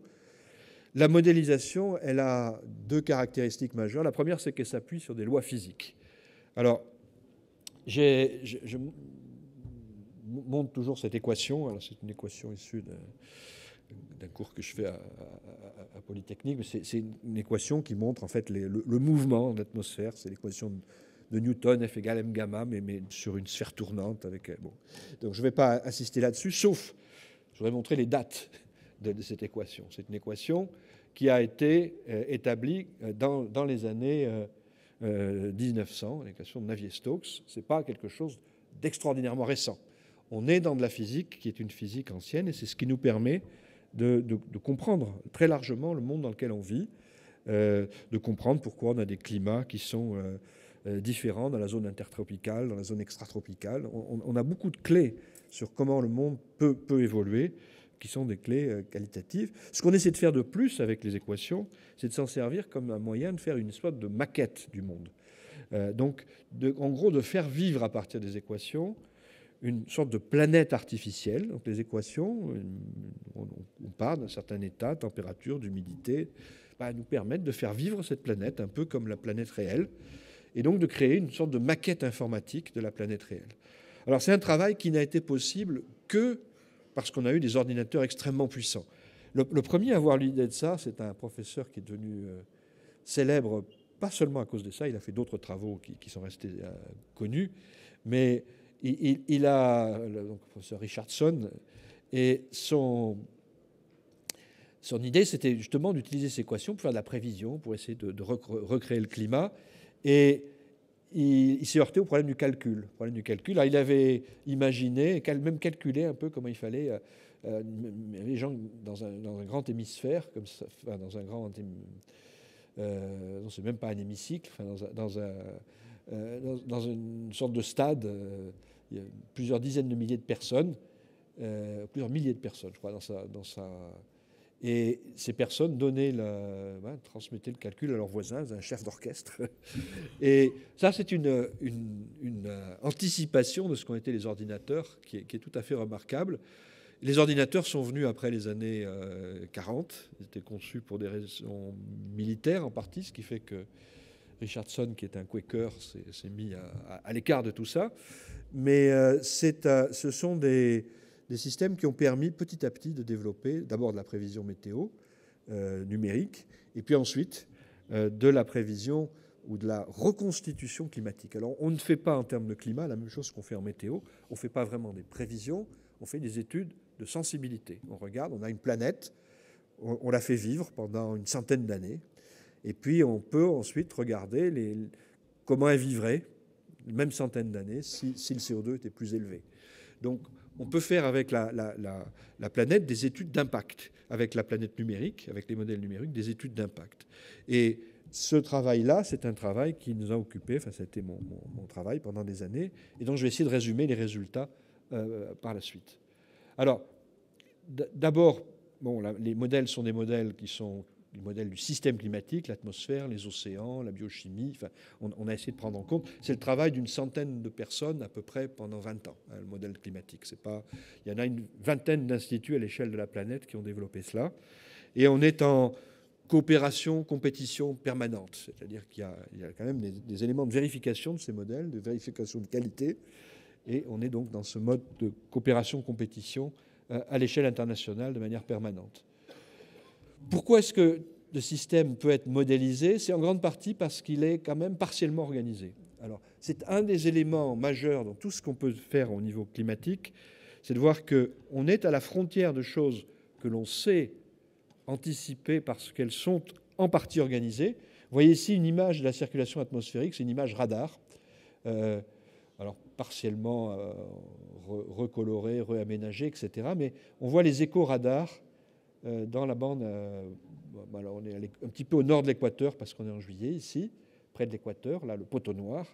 La modélisation, elle a deux caractéristiques majeures. La première, c'est qu'elle s'appuie sur des lois physiques. Alors, je montre toujours cette équation. Alors, c'est une équation issue d'un cours que je fais à Polytechnique, mais c'est une équation qui montre en fait le mouvement de l'atmosphère. C'est l'équation de Newton, F égale m gamma, mais sur une sphère tournante. Bon. Donc je ne vais pas insister là-dessus, sauf je voudrais montrer les dates de cette équation. C'est une équation qui a été établie dans les années 1900, l'équation de Navier-Stokes. Ce n'est pas quelque chose d'extraordinairement récent. On est dans de la physique qui est une physique ancienne, et c'est ce qui nous permet de comprendre très largement le monde dans lequel on vit, de comprendre pourquoi on a des climats qui sont différents dans la zone intertropicale, dans la zone extratropicale. On a beaucoup de clés sur comment le monde peut évoluer, qui sont des clés qualitatives. Ce qu'on essaie de faire de plus avec les équations, c'est de s'en servir comme un moyen de faire une sorte de maquette du monde. Donc, en gros, de faire vivre à partir des équations une sorte de planète artificielle. Donc les équations, on part d'un certain état, température, d'humidité, nous permettent de faire vivre cette planète, un peu comme la planète réelle, et donc de créer une sorte de maquette informatique de la planète réelle. Alors c'est un travail qui n'a été possible que parce qu'on a eu des ordinateurs extrêmement puissants. Le premier à avoir l'idée de ça, c'est un professeur qui est devenu célèbre, pas seulement à cause de ça, il a fait d'autres travaux qui sont restés connus, mais il a, donc, le professeur Richardson, et son idée, c'était justement d'utiliser ces équations pour faire de la prévision, pour essayer de recréer le climat. Et il s'est heurté au problème du calcul. Alors, il avait imaginé, même calculé un peu comment il fallait. Il y avait des gens dans un grand hémisphère, comme ça, enfin, dans un grand. Non, c'est même pas un hémicycle, enfin, dans une sorte de stade. Il y a plusieurs dizaines de milliers de personnes, plusieurs milliers de personnes, je crois, dans sa. Et ces personnes transmettaient le calcul à leurs voisins, un chef d'orchestre. Et ça, c'est une anticipation de ce qu'ont été les ordinateurs qui est tout à fait remarquable. Les ordinateurs sont venus après les années 40. Ils étaient conçus pour des raisons militaires en partie, ce qui fait que Richardson, qui est un Quaker, s'est mis à l'écart de tout ça. Mais ce sont des systèmes qui ont permis petit à petit de développer d'abord de la prévision météo numérique, et puis ensuite de la prévision ou de la reconstitution climatique. Alors on ne fait pas en termes de climat la même chose qu'on fait en météo. On ne fait pas vraiment des prévisions, on fait des études de sensibilité. On regarde, on a une planète, on la fait vivre pendant une centaine d'années, et puis on peut ensuite regarder comment elle vivrait une même centaine d'années si le CO2 était plus élevé. Donc on peut faire avec la planète des études d'impact, avec la planète numérique, avec les modèles numériques, des études d'impact. Et ce travail-là, c'est un travail qui nous a occupés, enfin ça a été mon travail pendant des années, et donc je vais essayer de résumer les résultats par la suite. Alors, d'abord, les modèles sont des modèles qui sont les modèles du système climatique, l'atmosphère, les océans, la biochimie. Enfin, on a essayé de prendre en compte. C'est le travail d'une centaine de personnes à peu près pendant 20 ans, le modèle climatique. Il y en a une vingtaine d'instituts à l'échelle de la planète qui ont développé cela. Et on est en coopération, compétition permanente. C'est-à-dire qu'il y a quand même des éléments de vérification de ces modèles, de vérification de qualité. Et on est donc dans ce mode de coopération-compétition à l'échelle internationale de manière permanente. Pourquoi est-ce que le système peut être modélisé? C'est en grande partie parce qu'il est quand même partiellement organisé. Alors, c'est un des éléments majeurs dans tout ce qu'on peut faire au niveau climatique, c'est de voir qu'on est à la frontière de choses que l'on sait anticiper parce qu'elles sont en partie organisées. Vous voyez ici une image de la circulation atmosphérique, c'est une image radar. Alors partiellement recolorée, réaménagée, etc. Mais on voit les échos radars dans la bande. Alors on est un petit peu au nord de l'équateur parce qu'on est en juillet ici, près de l'équateur, là le poteau noir.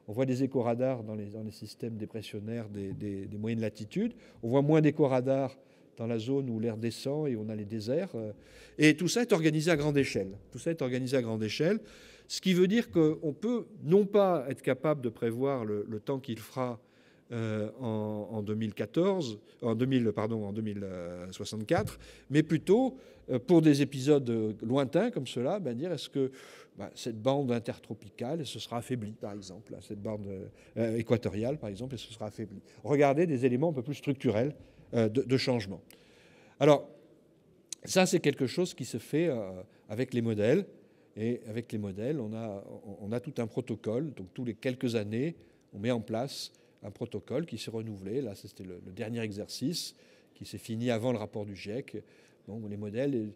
On voit des échos radars dans les systèmes dépressionnaires des moyennes latitudes. On voit moins d'échos radars dans la zone où l'air descend et on a les déserts. Et tout ça est organisé à grande échelle. Ce qui veut dire qu'on peut non pas être capable de prévoir le temps qu'il fera en 2064, mais plutôt pour des épisodes lointains comme cela, dire est-ce que cette bande intertropicale se sera affaiblie, par exemple, cette bande équatoriale, par exemple, elle se sera affaiblie. Regardez des éléments un peu plus structurels de changement. Alors, ça, c'est quelque chose qui se fait avec les modèles. Et avec les modèles, on a tout un protocole. Donc, tous les quelques années, on met en place un protocole qui s'est renouvelé. Là, c'était le dernier exercice qui s'est fini avant le rapport du GIEC. Bon, les modèles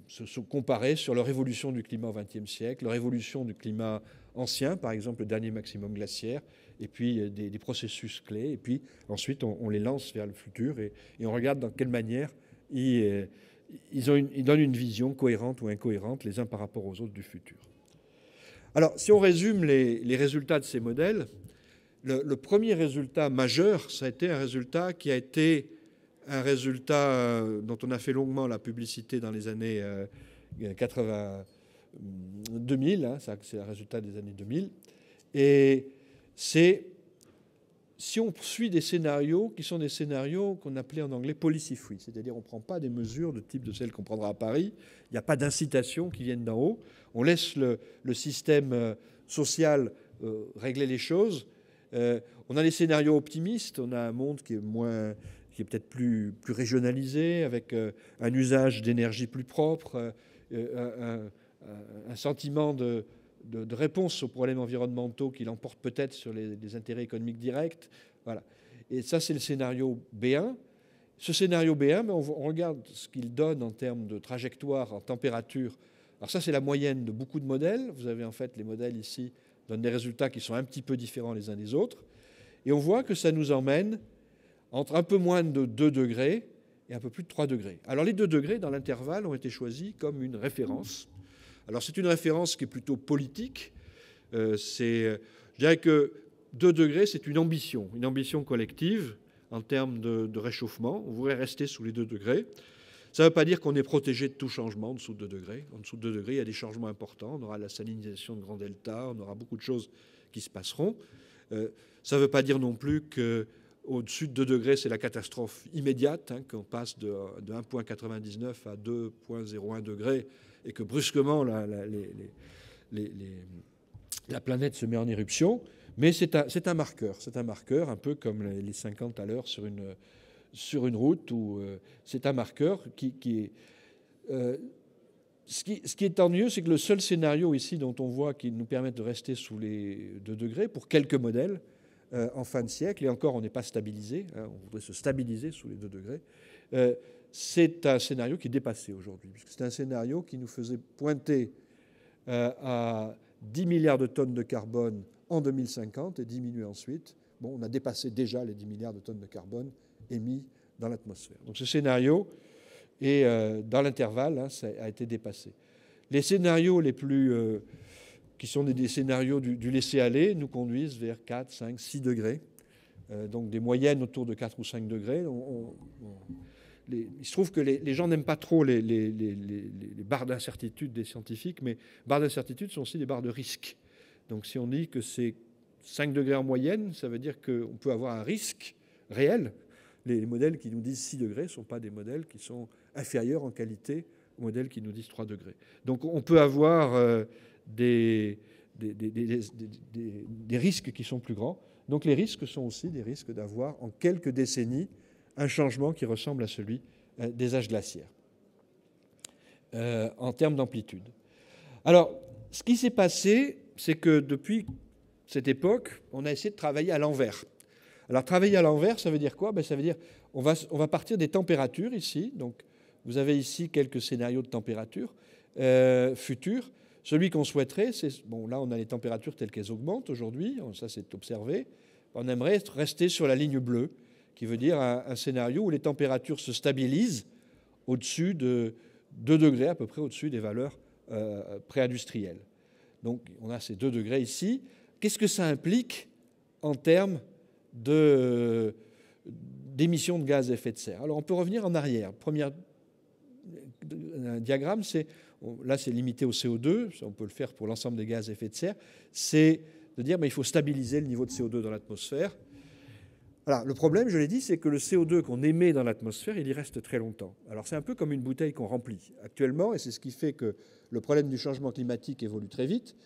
se sont comparés sur leur évolution du climat au XXe siècle, leur évolution du climat ancien, par exemple le dernier maximum glaciaire, et puis des processus clés. Et puis ensuite, on les lance vers le futur et on regarde dans quelle manière ils donnent une vision cohérente ou incohérente les uns par rapport aux autres du futur. Alors, si on résume les résultats de ces modèles, le premier résultat majeur, ça a été un résultat qui a été un résultat dont on a fait longuement la publicité dans les années 2000, c'est un résultat des années 2000, Et c'est, si on suit des scénarios qui sont des scénarios qu'on appelait en anglais policy free, c'est-à-dire on ne prend pas des mesures de type de celles qu'on prendra à Paris, il n'y a pas d'incitation qui viennent d'en haut, on laisse le système social régler les choses. On a des scénarios optimistes, on a un monde qui est peut-être plus régionalisé, avec un usage d'énergie plus propre, un sentiment de réponse aux problèmes environnementaux qui l'emporte peut-être sur les intérêts économiques directs. Voilà. Et ça, c'est le scénario B1. Ce scénario B1, on regarde ce qu'il donne en termes de trajectoire, en température. Alors ça, c'est la moyenne de beaucoup de modèles. Vous avez en fait les modèles ici donnent des résultats qui sont un petit peu différents les uns des autres. Et on voit que ça nous emmène entre un peu moins de 2 degrés et un peu plus de 3 degrés. Alors les 2 degrés dans l'intervalle ont été choisis comme une référence. Alors c'est une référence qui est plutôt politique. Je dirais que 2 degrés, c'est une ambition collective en termes de réchauffement. On voudrait rester sous les 2 degrés. Ça ne veut pas dire qu'on est protégé de tout changement en dessous de 2 degrés. En dessous de 2 degrés, il y a des changements importants. On aura la salinisation de Grand Delta, on aura beaucoup de choses qui se passeront. Ça ne veut pas dire non plus qu'au-dessus de 2 degrés, c'est la catastrophe immédiate, qu'on passe de 1,99 à 2,01 degrés et que brusquement la planète se met en éruption. Mais c'est un marqueur. C'est un marqueur, un peu comme les 50 à l'heure sur une route, où c'est un marqueur qui est... Ce qui est ennuyeux, c'est que le seul scénario ici dont on voit qui nous permet de rester sous les 2 degrés, pour quelques modèles, en fin de siècle, et encore on n'est pas stabilisé, on voudrait se stabiliser sous les 2 degrés, c'est un scénario qui est dépassé aujourd'hui, puisque c'est un scénario qui nous faisait pointer à 10 milliards de tonnes de carbone en 2050 et diminuer ensuite. Bon, on a dépassé déjà les 10 milliards de tonnes de carbone émis dans l'atmosphère. Donc ce scénario est dans l'intervalle, ça a été dépassé. Les scénarios les plus... qui sont des scénarios du laisser-aller, nous conduisent vers 4, 5, 6 degrés. Donc des moyennes autour de 4 ou 5 degrés. Il se trouve que les gens n'aiment pas trop les barres d'incertitude des scientifiques, mais barres d'incertitude sont aussi des barres de risque. Donc si on dit que c'est 5 degrés en moyenne, ça veut dire qu'on peut avoir un risque réel. Les modèles qui nous disent 6 degrés ne sont pas des modèles qui sont inférieurs en qualité aux modèles qui nous disent 3 degrés. Donc on peut avoir des risques qui sont plus grands. Donc les risques sont aussi des risques d'avoir en quelques décennies un changement qui ressemble à celui des âges glaciaires en termes d'amplitude. Alors, ce qui s'est passé, c'est que depuis cette époque, on a essayé de travailler à l'envers. Alors, travailler à l'envers, ça veut dire quoi? Ça veut dire on va partir des températures ici. Donc, vous avez ici quelques scénarios de température futures. Celui qu'on souhaiterait, c'est... Bon, là, on a les températures telles qu'elles augmentent aujourd'hui. Ça, c'est observé. On aimerait rester sur la ligne bleue, qui veut dire un scénario où les températures se stabilisent au-dessus de 2 degrés, à peu près au-dessus des valeurs pré-industrielles. Donc, on a ces 2 degrés ici. Qu'est-ce que ça implique en termes d'émissions de gaz à effet de serre? Alors, on peut revenir en arrière. Premier diagramme, là, c'est limité au CO2. On peut le faire pour l'ensemble des gaz à effet de serre. C'est de dire qu'il faut stabiliser le niveau de CO2 dans l'atmosphère. Alors, le problème, je l'ai dit, c'est que le CO2 qu'on émet dans l'atmosphère, il y reste très longtemps. Alors, c'est un peu comme une bouteille qu'on remplit. Actuellement, et c'est ce qui fait que le problème du changement climatique évolue très vite,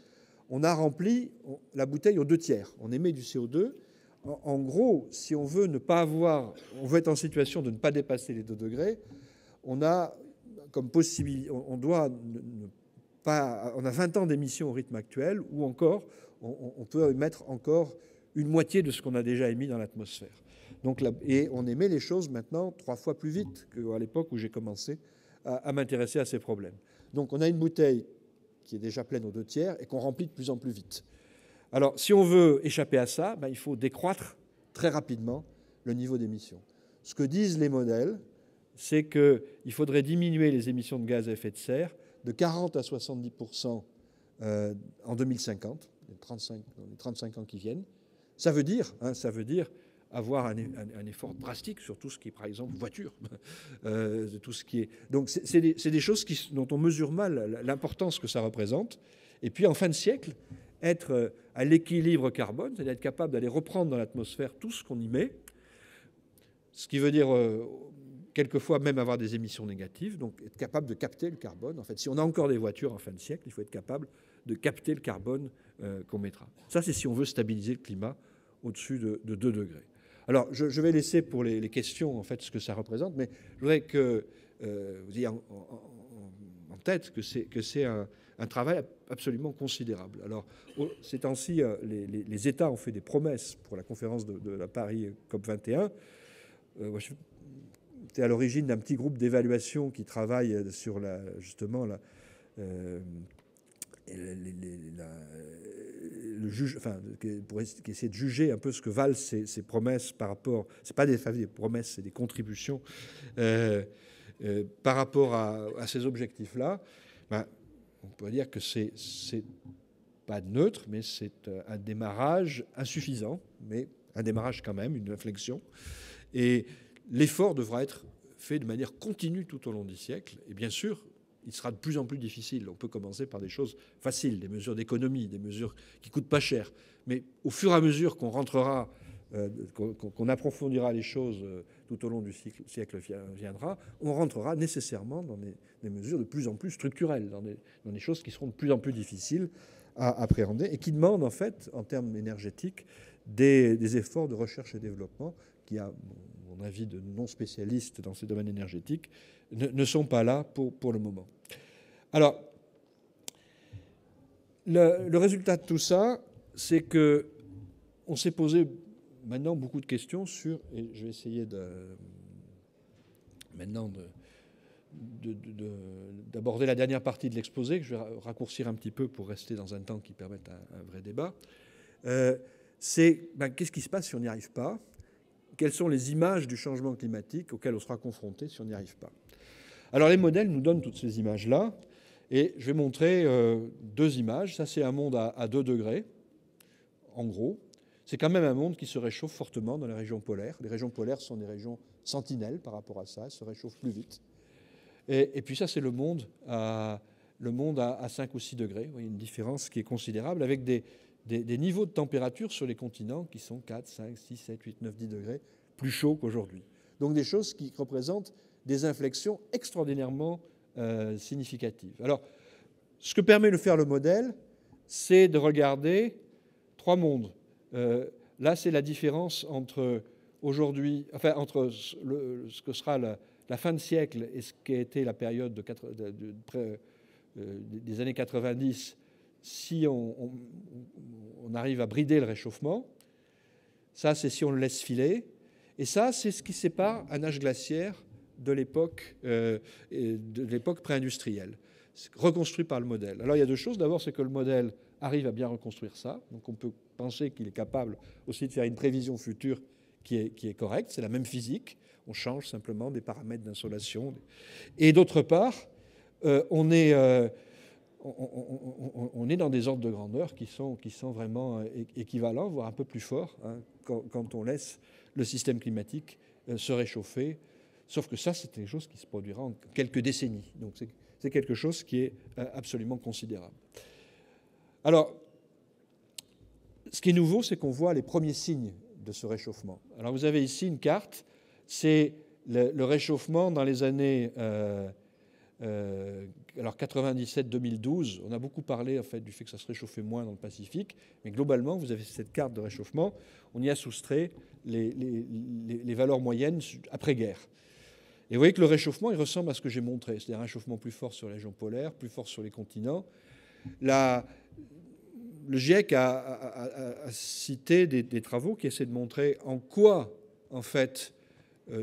on a rempli la bouteille aux 2 tiers. On émet du CO2. En gros, si on veut on veut être en situation de ne pas dépasser les 2 degrés, on a comme possibilité, on a 20 ans d'émissions au rythme actuel, ou encore, on peut émettre encore une moitié de ce qu'on a déjà émis dans l'atmosphère. Donc, et on émet les choses maintenant 3 fois plus vite qu'à l'époque où j'ai commencé à m'intéresser à ces problèmes. Donc on a une bouteille qui est déjà pleine aux 2 tiers et qu'on remplit de plus en plus vite. Alors si on veut échapper à ça, il faut décroître très rapidement le niveau d'émissions. Ce que disent les modèles, c'est qu'il faudrait diminuer les émissions de gaz à effet de serre de 40 à 70% en 2050, dans les 35 ans qui viennent. Ça veut dire avoir un effort drastique sur tout ce qui est, par exemple, voiture. Tout ce qui est... Donc, c'est des choses dont on mesure mal l'importance que ça représente. Et puis, en fin de siècle, être à l'équilibre carbone, c'est-à-dire être capable d'aller reprendre dans l'atmosphère tout ce qu'on y met, ce qui veut dire quelquefois même avoir des émissions négatives, donc être capable de capter le carbone. En fait, si on a encore des voitures en fin de siècle, il faut être capable de capter le carbone qu'on mettra. Ça, c'est si on veut stabiliser le climat au-dessus de 2 degrés. Alors, je vais laisser pour les questions, en fait, ce que ça représente, mais je voudrais que vous ayez en tête que c'est un travail absolument considérable. Alors, ces temps-ci, les États ont fait des promesses pour la conférence de la Paris COP21. J'étais à l'origine d'un petit groupe d'évaluation qui travaille sur justement le juge, enfin, pour essayer de juger un peu ce que valent ces promesses par rapport. C'est pas des promesses, c'est des contributions par rapport à ces objectifs-là. Ben, on peut dire que c'est pas neutre, mais c'est un démarrage insuffisant, mais un démarrage quand même, une inflexion. Et l'effort devra être fait de manière continue tout au long du siècle. Et bien sûr, il sera de plus en plus difficile. On peut commencer par des choses faciles, des mesures d'économie, des mesures qui ne coûtent pas cher. Mais au fur et à mesure qu'on rentrera, qu'on approfondira les choses tout au long du siècle viendra, on rentrera nécessairement dans des mesures de plus en plus structurelles, dans des choses qui seront de plus en plus difficiles à appréhender et qui demandent en fait, en termes énergétiques, des efforts de recherche et développement qui, à mon avis de non-spécialistes dans ces domaines énergétiques, ne sont pas là pour le moment. Alors, le résultat de tout ça, c'est qu'on s'est posé maintenant beaucoup de questions sur, et je vais essayer maintenant d'aborder la dernière partie de l'exposé, que je vais raccourcir un petit peu pour rester dans un temps qui permette un vrai débat. C'est qu'est-ce qui se passe si on n'y arrive pas? Quelles sont les images du changement climatique auxquelles on sera confronté si on n'y arrive pas? Alors les modèles nous donnent toutes ces images-là, et je vais montrer 2 images. Ça, c'est un monde à 2 degrés, en gros. C'est quand même un monde qui se réchauffe fortement dans les régions polaires. Les régions polaires sont des régions sentinelles par rapport à ça, elles se réchauffent plus vite. Et puis ça, c'est le monde à 5 ou 6 degrés. Vous voyez une différence qui est considérable, avec des niveaux de température sur les continents qui sont 4, 5, 6, 7, 8, 9, 10 degrés plus chauds qu'aujourd'hui. Donc des choses qui représentent des inflexions extraordinairement significatives. Alors, ce que permet de faire le modèle, c'est de regarder 3 mondes. Là, c'est la différence entre aujourd'hui, enfin entre ce que sera la fin de siècle et ce qui a été la période des années 90, si on arrive à brider le réchauffement. Ça, c'est si on le laisse filer. Et ça, c'est ce qui sépare un âge glaciaire de l'époque pré-industrielle, reconstruit par le modèle. Alors, il y a 2 choses. D'abord, c'est que le modèle arrive à bien reconstruire ça. Donc, on peut penser qu'il est capable aussi de faire une prévision future qui est correcte. C'est la même physique. On change simplement des paramètres d'insolation. Et d'autre part, on est dans des ordres de grandeur qui sont vraiment équivalents, voire un peu plus forts, hein, quand on laisse le système climatique se réchauffer. Sauf que ça, c'est quelque chose qui se produira en quelques décennies. Donc c'est quelque chose qui est absolument considérable. Alors, ce qui est nouveau, c'est qu'on voit les premiers signes de ce réchauffement. Alors vous avez ici une carte, c'est le réchauffement dans les années 97-2012. On a beaucoup parlé en fait du fait que ça se réchauffait moins dans le Pacifique, mais globalement, vous avez cette carte de réchauffement. On y a soustrait les valeurs moyennes après-guerre. Et vous voyez que le réchauffement, il ressemble à ce que j'ai montré, c'est-à-dire un réchauffement plus fort sur les régions polaires, plus fort sur les continents. Le GIEC a cité des travaux qui essaient de montrer en quoi, en fait,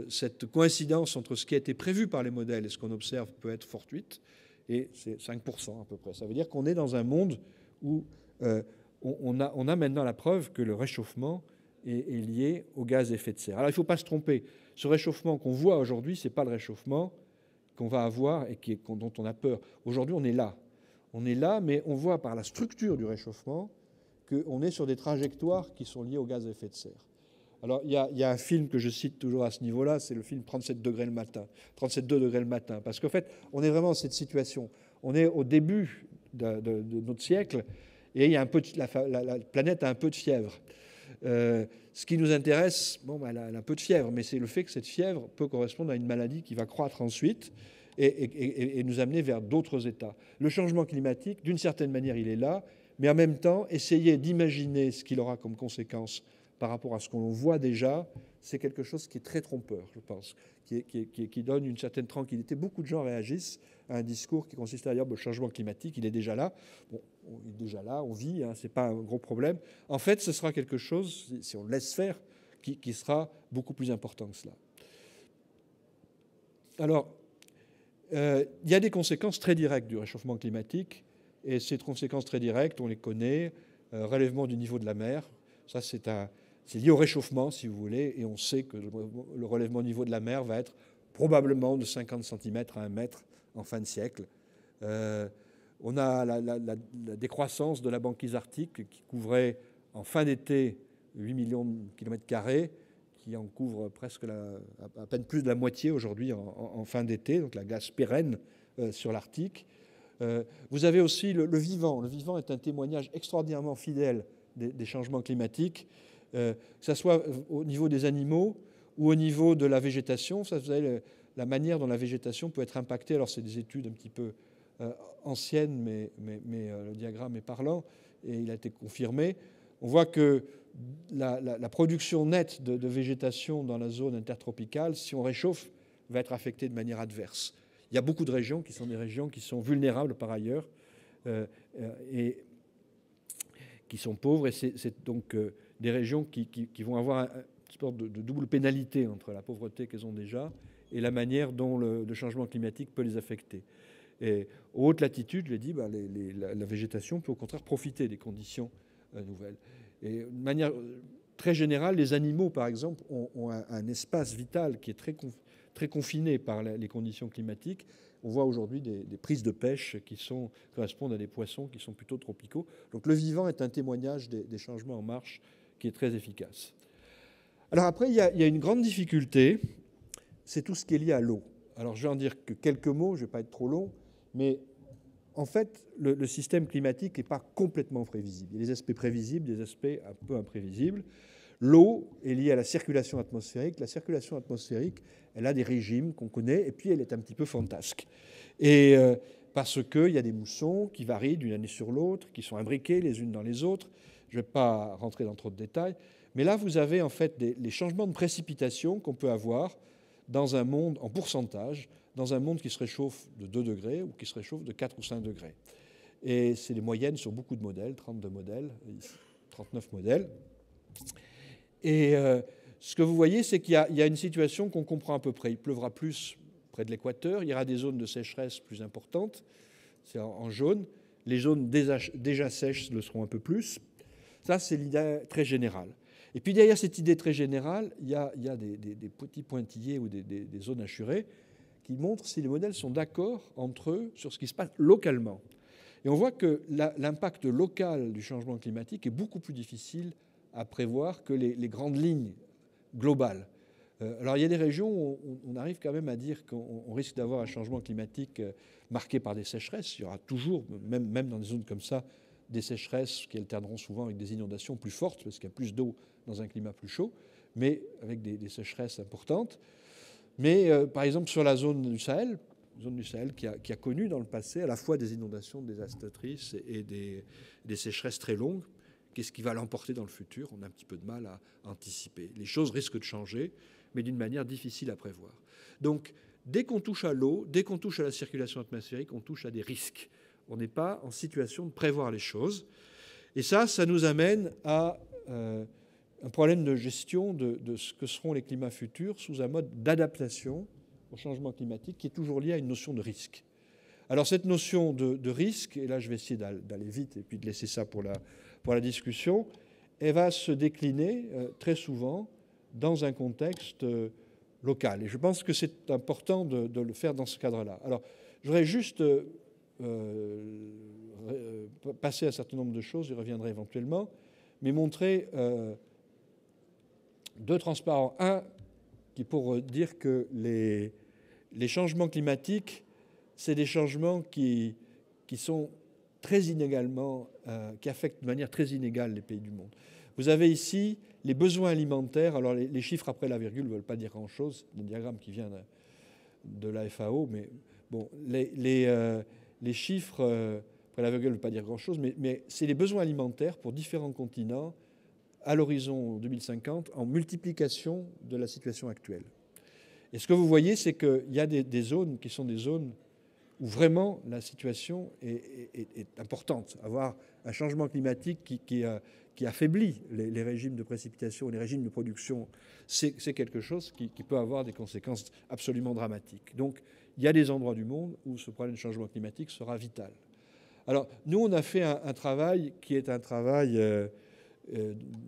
cette coïncidence entre ce qui a été prévu par les modèles et ce qu'on observe peut être fortuite, et c'est 5% à peu près. Ça veut dire qu'on est dans un monde où on a maintenant la preuve que le réchauffement est lié aux gaz à effet de serre. Alors il ne faut pas se tromper. Ce réchauffement qu'on voit aujourd'hui, ce n'est pas le réchauffement qu'on va avoir et dont on a peur. Aujourd'hui, on est là. On est là, mais on voit par la structure du réchauffement qu'on est sur des trajectoires qui sont liées aux gaz à effet de serre. Alors, il y a un film que je cite toujours à ce niveau-là, c'est le film 37 degrés le matin, 37,2 degrés le matin, parce qu'en fait, on est vraiment dans cette situation. On est au début de notre siècle, et il y a la planète a un peu de fièvre. Ce qui nous intéresse, bon, elle a un peu de fièvre, mais c'est le fait que cette fièvre peut correspondre à une maladie qui va croître ensuite et nous amener vers d'autres états. Le changement climatique, d'une certaine manière, il est là, mais en même temps, essayer d'imaginer ce qu'il aura comme conséquence par rapport à ce qu'on voit déjà, c'est quelque chose qui est très trompeur, je pense, qui donne une certaine tranquillité. Beaucoup de gens réagissent à un discours qui consiste à dire le changement climatique, il est déjà là. Bon, il est déjà là, on vit, hein, ce n'est pas un gros problème. En fait, ce sera quelque chose, si on le laisse faire, qui sera beaucoup plus important que cela. Alors, il y a des conséquences très directes du réchauffement climatique, et ces conséquences très directes, on les connaît. Relèvement du niveau de la mer, ça c'est lié au réchauffement, si vous voulez, et on sait que le relèvement du niveau de la mer va être probablement de 50 cm à 1 mètre en fin de siècle. On a la décroissance de la banquise arctique qui couvrait en fin d'été 8 millions de kilomètres carrés, qui en couvre presque à peine plus de la moitié aujourd'hui en fin d'été, donc la glace pérenne sur l'Arctique. Vous avez aussi le vivant. Le vivant est un témoignage extraordinairement fidèle des changements climatiques, que ce soit au niveau des animaux ou au niveau de la végétation. Ça, vous avez la manière dont la végétation peut être impactée. Alors, c'est des études un petit peu anciennes, mais le diagramme est parlant et il a été confirmé. On voit que la production nette de végétation dans la zone intertropicale, si on réchauffe, va être affectée de manière adverse. Il y a beaucoup de régions qui sont des régions qui sont vulnérables par ailleurs et qui sont pauvres. Et c'est donc des régions qui vont avoir une sorte de double pénalité entre la pauvreté qu'elles ont déjà et la manière dont le changement climatique peut les affecter. Et aux hautes latitudes, je l'ai dit, la végétation peut au contraire profiter des conditions nouvelles. Et de manière très générale, les animaux, par exemple, ont un espace vital qui est très confiné par les conditions climatiques. On voit aujourd'hui des prises de pêche qui correspondent à des poissons qui sont plutôt tropicaux. Donc le vivant est un témoignage des changements en marche qui est très efficace. Alors après, il y a une grande difficulté, c'est tout ce qui est lié à l'eau. Alors je vais en dire que quelques mots, je ne vais pas être trop long, mais en fait, le système climatique n'est pas complètement prévisible. Il y a des aspects prévisibles, des aspects un peu imprévisibles. L'eau est liée à la circulation atmosphérique. La circulation atmosphérique, elle a des régimes qu'on connaît, et puis elle est un petit peu fantasque. Et parce qu'il y a des moussons qui varient d'une année sur l'autre, qui sont imbriquées les unes dans les autres. Je ne vais pas rentrer dans trop de détails. Mais là, vous avez en fait les changements de précipitation qu'on peut avoir dans un monde en pourcentage, dans un monde qui se réchauffe de 2 degrés ou qui se réchauffe de 4 ou 5 degrés. Et c'est les moyennes sur beaucoup de modèles, 32 modèles, 39 modèles. Et ce que vous voyez, c'est qu'il y a une situation qu'on comprend à peu près. Il pleuvra plus près de l'équateur, il y aura des zones de sécheresse plus importantes, c'est en jaune. Les zones déjà sèches le seront un peu plus. Ça, c'est l'idée très générale. Et puis derrière cette idée très générale, il y a des petits pointillés ou des zones hachurées qui montrent si les modèles sont d'accord entre eux sur ce qui se passe localement. Et on voit que l'impact local du changement climatique est beaucoup plus difficile à prévoir que les grandes lignes globales. Alors il y a des régions où on arrive quand même à dire qu'on risque d'avoir un changement climatique marqué par des sécheresses. Il y aura toujours, même dans des zones comme ça, des sécheresses qui alterneront souvent avec des inondations plus fortes, parce qu'il y a plus d'eau dans un climat plus chaud, mais avec des sécheresses importantes. Mais par exemple sur la zone du Sahel qui a connu dans le passé à la fois des inondations dévastatrices et des sécheresses très longues, qu'est-ce qui va l'emporter dans le futur? On a un petit peu de mal à anticiper. Les choses risquent de changer, mais d'une manière difficile à prévoir. Donc, dès qu'on touche à l'eau, dès qu'on touche à la circulation atmosphérique, on touche à des risques. On n'est pas en situation de prévoir les choses. Et ça nous amène à un problème de gestion de ce que seront les climats futurs sous un mode d'adaptation au changement climatique qui est toujours lié à une notion de risque. Alors cette notion de risque, et là je vais essayer d'aller vite et puis de laisser ça pour la discussion, elle va se décliner très souvent dans un contexte local. Et je pense que c'est important de le faire dans ce cadre-là. Alors je voudrais juste passer un certain nombre de choses, j'y reviendrai éventuellement, mais montrer deux transparents. Un, qui pour dire que les changements climatiques, c'est des changements qui sont très inégalement, qui affecte de manière très inégale les pays du monde. Vous avez ici les besoins alimentaires. Alors les chiffres après la virgule ne veulent pas dire grand-chose. C'est un diagramme qui vient de la FAO, mais bon, les chiffres après la virgule ne veulent pas dire grand-chose, mais c'est les besoins alimentaires pour différents continents à l'horizon 2050 en multiplication de la situation actuelle. Et ce que vous voyez, c'est qu'il y a des zones qui sont des zones où vraiment la situation est importante. Avoir un changement climatique qui affaiblit les régimes de précipitation, les régimes de production, c'est quelque chose qui peut avoir des conséquences absolument dramatiques. Donc, il y a des endroits du monde où ce problème de changement climatique sera vital. Alors, nous, on a fait un travail qui est un travail...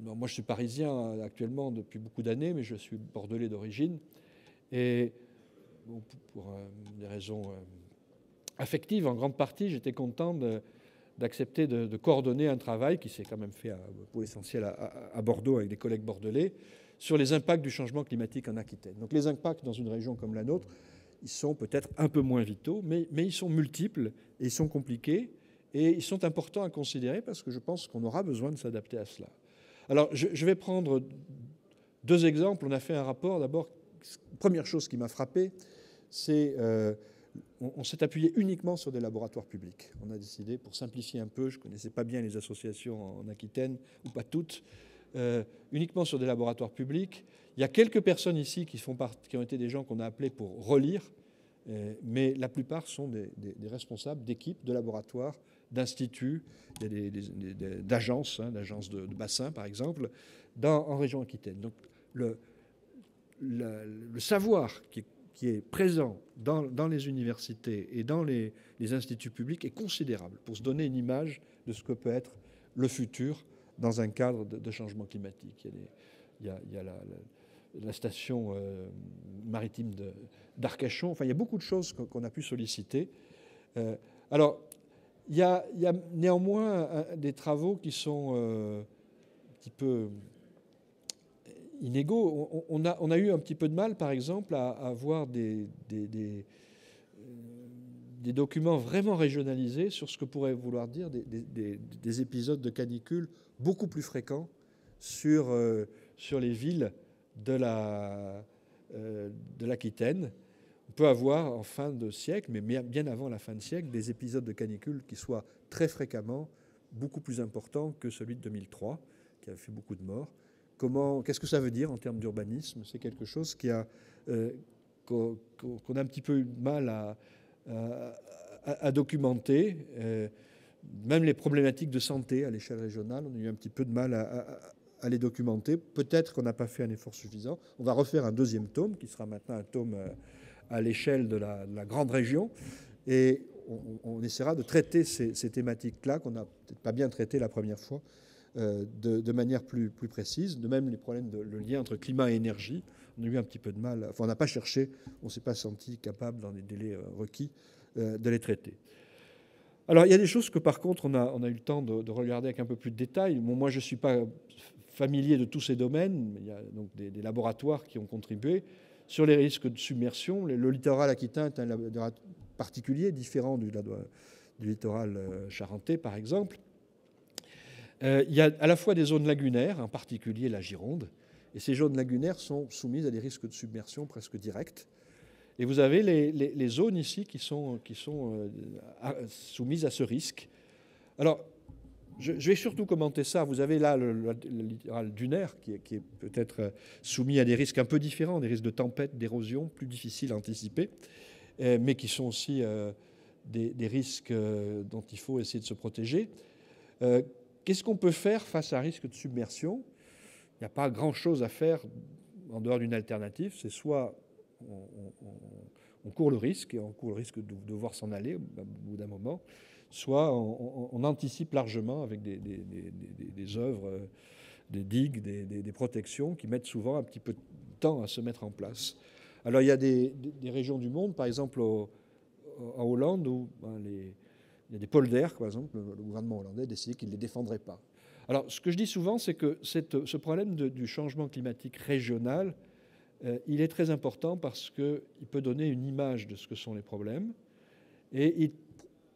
moi, je suis parisien actuellement depuis beaucoup d'années, mais je suis bordelais d'origine. Et bon, pour des raisons affectives, en grande partie, j'étais content d'accepter de coordonner un travail qui s'est quand même fait pour l'essentiel à Bordeaux avec des collègues bordelais sur les impacts du changement climatique en Aquitaine. Donc les impacts dans une région comme la nôtre, ils sont peut-être un peu moins vitaux, mais ils sont multiples et ils sont compliqués et ils sont importants à considérer parce que je pense qu'on aura besoin de s'adapter à cela. Alors je vais prendre deux exemples. On a fait un rapport. D'abord, première chose qui m'a frappé, c'est on s'est appuyé uniquement sur des laboratoires publics. On a décidé, pour simplifier un peu, je ne connaissais pas bien les associations en Aquitaine, ou pas toutes, uniquement sur des laboratoires publics. Il y a quelques personnes ici qui ont été des gens qu'on a appelés pour relire, mais la plupart sont des responsables d'équipes, de laboratoires, d'instituts, d'agences, d'agences de bassin par exemple, en région Aquitaine. Donc le savoir qui est présent dans les universités et dans les instituts publics est considérable pour se donner une image de ce que peut être le futur dans un cadre de changement climatique. Il y a la station maritime d'Arcachon. Enfin, il y a beaucoup de choses qu'on a pu solliciter. Alors, il y a néanmoins des travaux qui sont un petit peu inégaux. On a eu un petit peu de mal, par exemple, à avoir des documents vraiment régionalisés sur ce que pourrait vouloir dire des épisodes de canicule beaucoup plus fréquents sur les villes de l'Aquitaine. On peut avoir en fin de siècle, mais bien avant la fin de siècle, des épisodes de canicule qui soient très fréquemment beaucoup plus importants que celui de 2003, qui a fait beaucoup de morts. Qu'est-ce que ça veut dire en termes d'urbanisme? C'est quelque chose qu'on a un petit peu eu de mal à documenter. Même les problématiques de santé à l'échelle régionale, on a eu un petit peu de mal à les documenter. Peut-être qu'on n'a pas fait un effort suffisant. On va refaire un deuxième tome, qui sera maintenant un tome à l'échelle de la grande région. Et on essaiera de traiter ces thématiques-là, qu'on n'a peut-être pas bien traitées la première fois, de manière plus précise. De même, les problèmes le lien entre climat et énergie, on a eu un petit peu de mal. Enfin, on n'a pas cherché, on ne s'est pas senti capable, dans les délais requis, de les traiter. Alors, il y a des choses que, par contre, on a eu le temps de regarder avec un peu plus de détails. Bon, moi, je ne suis pas familier de tous ces domaines. Il y a donc des laboratoires qui ont contribué. Sur les risques de submersion, le littoral aquitain est un laboratoire particulier, différent du littoral charentais, par exemple. Il y a à la fois des zones lagunaires, en particulier la Gironde, et ces zones lagunaires sont soumises à des risques de submersion presque directs. Et vous avez les zones ici qui sont soumises à ce risque. Alors, je vais surtout commenter ça. Vous avez là le littoral dunaire qui est peut-être soumis à des risques un peu différents, des risques de tempête, d'érosion, plus difficiles à anticiper, mais qui sont aussi des risques dont il faut essayer de se protéger. Qu'est-ce qu'on peut faire face à un risque de submersion? Il n'y a pas grand-chose à faire en dehors d'une alternative. C'est soit on court le risque, et on court le risque de devoir s'en aller au bout d'un moment, soit on anticipe largement avec des œuvres, des digues, des protections qui mettent souvent un petit peu de temps à se mettre en place. Alors il y a des régions du monde, par exemple en Hollande, où il y a des polders, par exemple, le gouvernement hollandais a décidé qu'il ne les défendrait pas. Alors ce que je dis souvent, c'est que ce problème du changement climatique régional, il est très important parce qu'il peut donner une image de ce que sont les problèmes et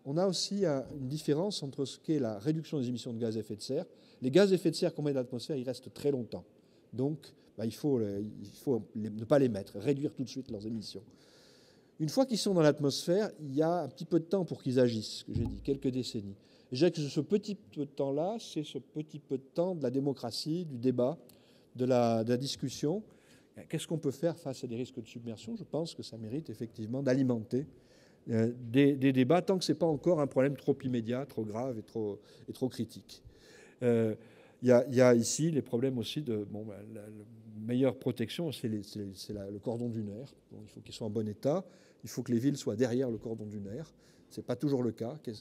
on a aussi une différence entre ce qu'est la réduction des émissions de gaz à effet de serre. Les gaz à effet de serre qu'on met dans l'atmosphère, ils restent très longtemps. Donc, il faut ne pas les mettre, réduire tout de suite leurs émissions. Une fois qu'ils sont dans l'atmosphère, il y a un petit peu de temps pour qu'ils agissent, ce que j'ai dit, quelques décennies. Et je dirais que ce petit peu de temps-là, c'est ce petit peu de temps de la démocratie, du débat, de la discussion. Qu'est-ce qu'on peut faire face à des risques de submersion? Je pense que ça mérite effectivement d'alimenter des débats, tant que ce n'est pas encore un problème trop immédiat, trop grave et trop critique. Il y a ici les problèmes aussi de la meilleure protection, c'est le cordon dunaire. Il faut qu'il soit en bon état. Il faut que les villes soient derrière le cordon dunaire. Ce n'est pas toujours le cas. Le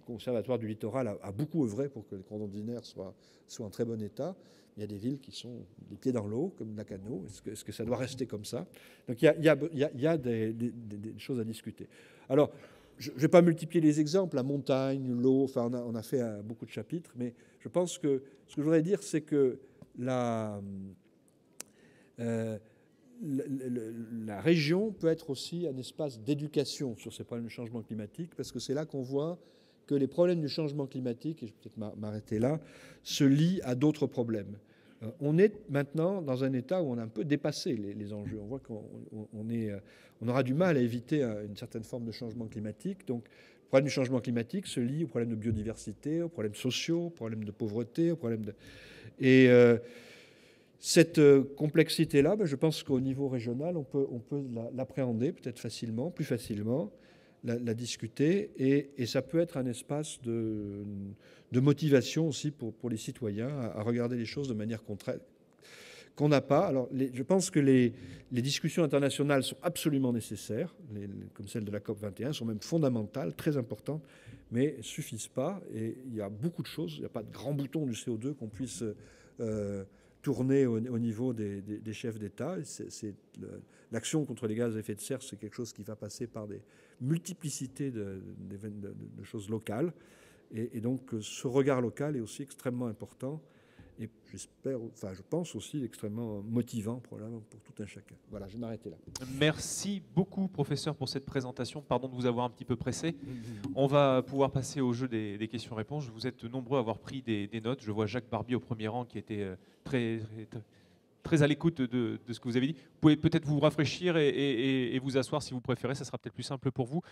Conservatoire du littoral a beaucoup œuvré pour que le cordon dunaire soit en très bon état. Il y a des villes qui sont les pieds dans l'eau, comme Nakano. Est-ce que ça doit rester comme ça? Donc il y a des choses à discuter. Alors, je ne vais pas multiplier les exemples, la montagne, l'eau, enfin on a fait beaucoup de chapitres, mais je pense que ce que je voudrais dire, c'est que la région peut être aussi un espace d'éducation sur ces problèmes de changement climatique, parce que c'est là qu'on voit que les problèmes du changement climatique, et je vais peut-être m'arrêter là, se lient à d'autres problèmes. On est maintenant dans un état où on a un peu dépassé les enjeux. On voit qu'on aura du mal à éviter une certaine forme de changement climatique. Donc, le problème du changement climatique se lie aux problèmes de biodiversité, aux problèmes sociaux, aux problèmes de pauvreté, aux problèmes de... Et cette complexité-là, je pense qu'au niveau régional, on peut l'appréhender peut-être facilement, plus facilement, la discuter, et ça peut être un espace de motivation aussi pour les citoyens à regarder les choses de manière qu'on n'a pas. Alors, je pense que les discussions internationales sont absolument nécessaires, comme celle de la COP21, sont même fondamentales, très importantes, mais ne suffisent pas. Et il y a beaucoup de choses. Il n'y a pas de grand bouton du CO2 qu'on puisse tourner au niveau des chefs d'État. L'action contre les gaz à effet de serre, c'est quelque chose qui va passer par des multiplicités de choses locales. Et donc, ce regard local est aussi extrêmement important. Et je pense aussi extrêmement motivant pour tout un chacun. Voilà, je vais m'arrêter là. Merci beaucoup, professeur, pour cette présentation. Pardon de vous avoir un petit peu pressé. On va pouvoir passer au jeu des questions-réponses. Vous êtes nombreux à avoir pris des notes. Je vois Jacques Barbier au premier rang qui était très à l'écoute de ce que vous avez dit. Vous pouvez peut-être vous rafraîchir et vous asseoir si vous préférez, ça sera peut-être plus simple pour vous.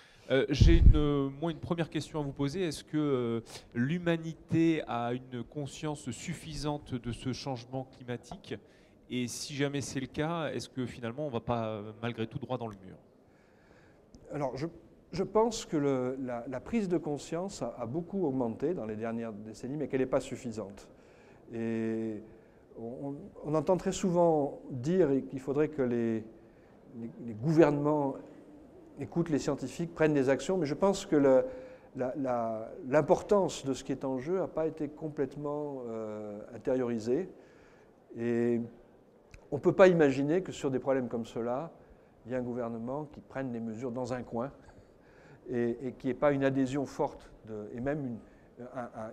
J'ai une première question à vous poser. Est-ce que l'humanité a une conscience suffisante de ce changement climatique? Et si jamais c'est le cas, est-ce que finalement on ne va pas malgré tout droit dans le mur? Alors je pense que la prise de conscience a beaucoup augmenté dans les dernières décennies, mais qu'elle n'est pas suffisante. Et on entend très souvent dire qu'il faudrait que les gouvernements écoutent les scientifiques, prennent des actions, mais je pense que l'importance de ce qui est en jeu n'a pas été complètement intériorisée. Et on ne peut pas imaginer que sur des problèmes comme cela, il y ait un gouvernement qui prenne des mesures dans un coin et qu'il n'y ait pas une adhésion forte et même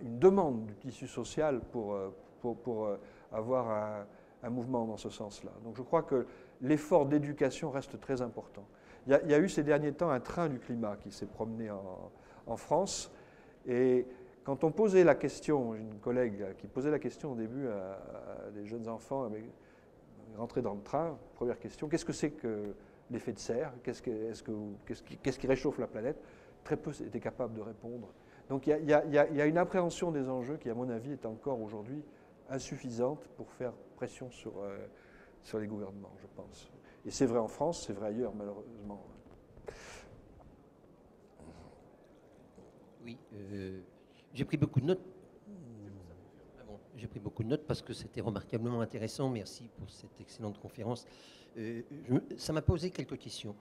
une demande du tissu social pour avoir un mouvement dans ce sens-là. Donc je crois que l'effort d'éducation reste très important. Il y a eu ces derniers temps un train du climat qui s'est promené en France, et quand on posait la question, une collègue qui posait la question au début à des jeunes enfants rentrés dans le train, première question, qu'est-ce que c'est que l'effet de serre? Qu'est-ce qui réchauffe la planète? Très peu étaient capables de répondre. Donc il y a une appréhension des enjeux qui, à mon avis, est encore aujourd'hui insuffisante pour faire pression sur les gouvernements, je pense. Et c'est vrai en France, c'est vrai ailleurs, malheureusement. Oui, j'ai pris beaucoup de notes. J'ai pris beaucoup de notes parce que c'était remarquablement intéressant. Merci pour cette excellente conférence. Ça m'a posé quelques questions.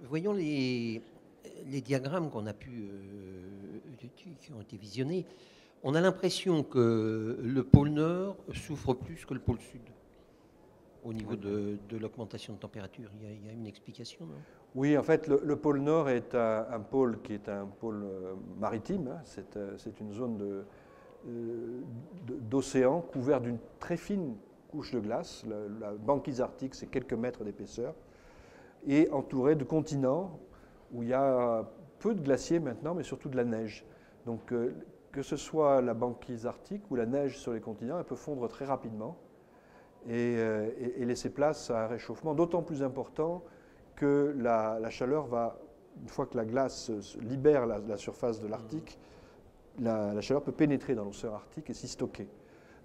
Voyons les diagrammes qu'on a qui ont été visionnés. On a l'impression que le pôle Nord souffre plus que le pôle Sud au niveau de l'augmentation de température. Il y a une explication, non? Oui, en fait, le pôle Nord est un pôle qui est un pôle maritime. C'est une zone d'océan couvert d'une très fine couche de glace. La banquise arctique, c'est quelques mètres d'épaisseur, et entouré de continents où il y a peu de glaciers maintenant, mais surtout de la neige. Donc que ce soit la banquise arctique ou la neige sur les continents, elle peut fondre très rapidement et laisser place à un réchauffement d'autant plus important que la chaleur va, une fois que la glace libère la surface de l'Arctique, la chaleur peut pénétrer dans l'océan Arctique et s'y stocker.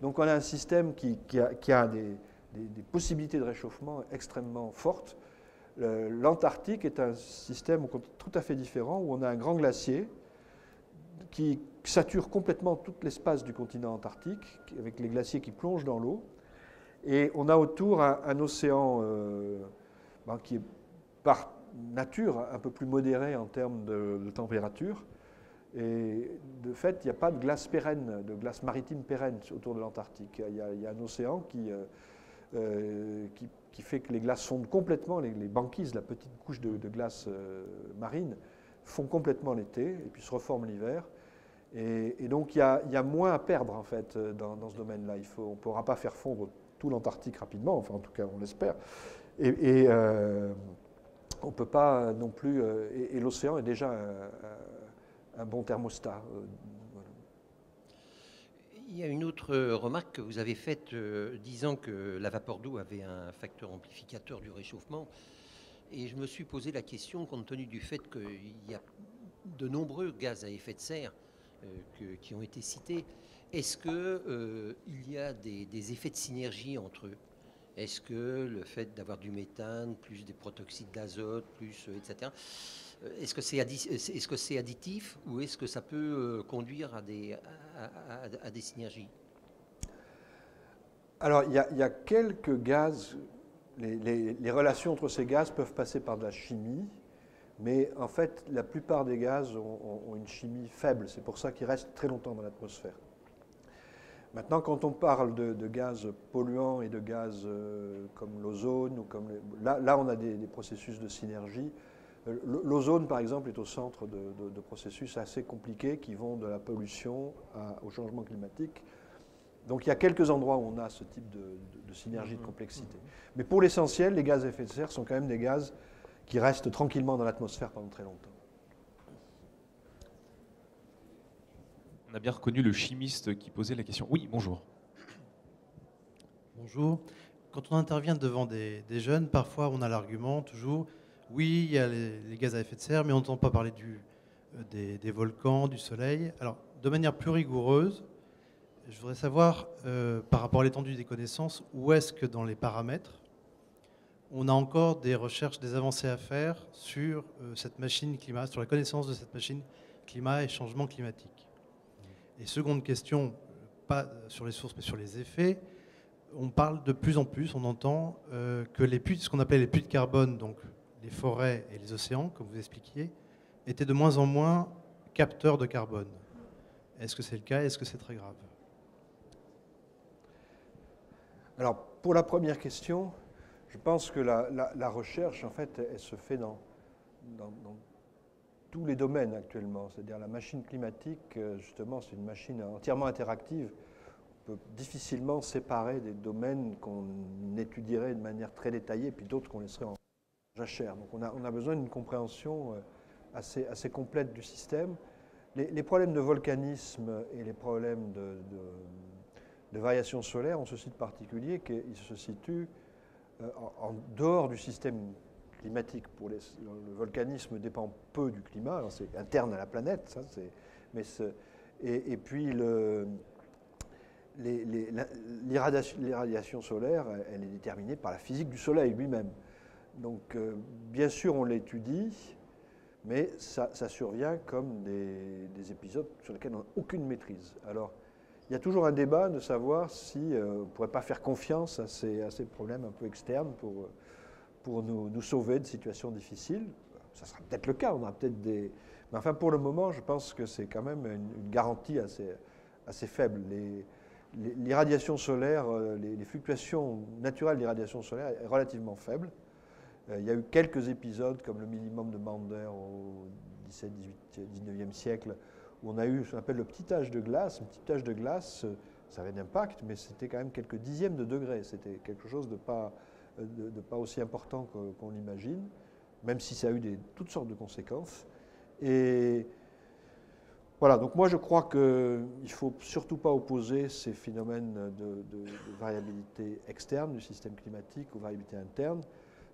Donc on a un système qui a des possibilités de réchauffement extrêmement fortes. L'Antarctique est un système tout à fait différent où on a un grand glacier qui sature complètement tout l'espace du continent antarctique, avec les glaciers qui plongent dans l'eau. Et on a autour un océan qui est par nature un peu plus modéré en termes de température. Et de fait, il n'y a pas de glace pérenne, de glace maritime pérenne autour de l'Antarctique. Il y a un océan qui fait que les glaces fondent complètement, les banquises, la petite couche de glace marine, fondent complètement l'été et puis se reforment l'hiver. Et donc il y a moins à perdre en fait dans ce domaine-là. On ne pourra pas faire fondre tout l'Antarctique rapidement, enfin en tout cas on l'espère. Et on ne peut pas non plus. Et l'océan est déjà un bon thermostat. Voilà. Il y a une autre remarque que vous avez faite disant que la vapeur d'eau avait un facteur amplificateur du réchauffement. Et je me suis posé la question, compte tenu du fait qu'il y a de nombreux gaz à effet de serre qui ont été cités, est-ce qu'il y a des effets de synergie entre eux? Est-ce que le fait d'avoir du méthane, plus des protoxydes d'azote, plus etc., est-ce que c'est additif ou est-ce que ça peut conduire à des synergies? Alors, il y a quelques gaz, les relations entre ces gaz peuvent passer par de la chimie, mais en fait, la plupart des gaz ont une chimie faible. C'est pour ça qu'ils restent très longtemps dans l'atmosphère. Maintenant, quand on parle de gaz polluants et de gaz comme l'ozone, là, on a des processus de synergie. L'ozone, par exemple, est au centre de processus assez compliqués qui vont de la pollution au changement climatique. Donc il y a quelques endroits où on a ce type de synergie, de complexité. Mais pour l'essentiel, les gaz à effet de serre sont quand même des gaz qui restent tranquillement dans l'atmosphère pendant très longtemps. On a bien reconnu le chimiste qui posait la question. Oui, bonjour. Bonjour. Quand on intervient devant des jeunes, parfois on a l'argument toujours, oui, il y a les gaz à effet de serre, mais on n'entend pas parler des volcans, du soleil. Alors, de manière plus rigoureuse, je voudrais savoir, par rapport à l'étendue des connaissances, où est-ce que dans les paramètres, on a encore des recherches, des avancées à faire sur cette machine climat, sur la connaissance de cette machine climat et changement climatique. Et seconde question, pas sur les sources mais sur les effets, on parle de plus en plus, on entend que les puits, ce qu'on appelle les puits de carbone, donc les forêts et les océans, comme vous expliquiez, étaient de moins en moins capteurs de carbone. Est-ce que c'est le cas? Est-ce que c'est très grave? Alors, pour la première question, je pense que la recherche, en fait, elle se fait dans tous les domaines actuellement. C'est-à-dire la machine climatique, justement, c'est une machine entièrement interactive. On peut difficilement séparer des domaines qu'on étudierait de manière très détaillée, puis d'autres qu'on laisserait en jachère. Donc on a besoin d'une compréhension assez complète du système. Les problèmes de volcanisme et les problèmes de variation solaire ont ce site particulier qu'ils se situent en dehors du système climatique. Le volcanisme dépend peu du climat, c'est interne à la planète, ça, et puis l'irradiation solaire, elle est déterminée par la physique du Soleil lui-même. Donc, bien sûr, on l'étudie, mais ça survient comme des épisodes sur lesquels on n'a aucune maîtrise. Alors, il y a toujours un débat de savoir si on ne pourrait pas faire confiance à ces problèmes un peu externes pour nous sauver de situations difficiles. Ça sera peut-être le cas, on aura peut-être des... Mais enfin, pour le moment, je pense que c'est quand même une garantie assez faible. L'irradiation solaire, les fluctuations naturelles d'irradiation solaire est relativement faible. Il y a eu quelques épisodes, comme le minimum de Maunder au XVIIe, XVIIIe, XIXe siècle, où on a eu ce qu'on appelle le petit âge de glace. Un petit âge de glace, ça avait un impact, mais c'était quand même quelques dixièmes de degrés. C'était quelque chose de pas aussi important qu'on l'imagine, même si ça a eu toutes sortes de conséquences. Et voilà, donc moi je crois qu'il ne faut surtout pas opposer ces phénomènes de variabilité externe du système climatique aux variabilités internes.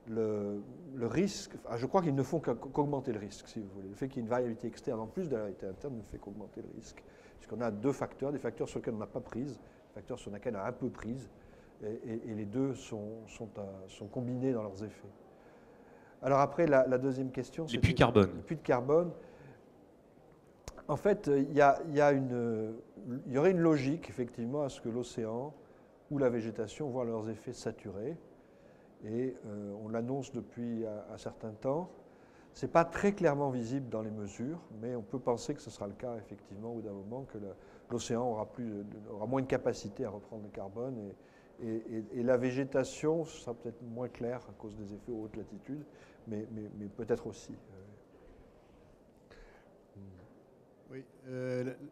Le risque, je crois qu'ils ne font qu'augmenter le risque, si vous voulez. Le fait qu'il y ait une variabilité externe en plus de la variabilité interne ne fait qu'augmenter le risque. Puisqu'on a deux facteurs, des facteurs sur lesquels on n'a pas prise, des facteurs sur lesquels on a un peu prise, et les deux sont combinés dans leurs effets. Alors après, la deuxième question, c'est... Les puits de carbone. Les puits de carbone. En fait, il y aurait une logique, effectivement, à ce que l'océan ou la végétation voient leurs effets saturés. Et on l'annonce depuis un certain temps. Ce n'est pas très clairement visible dans les mesures, mais on peut penser que ce sera le cas, effectivement, au bout d'un moment, que l'océan aura moins de capacité à reprendre le carbone et la végétation sera peut-être moins claire à cause des effets aux hautes latitudes, mais peut-être aussi. Oui,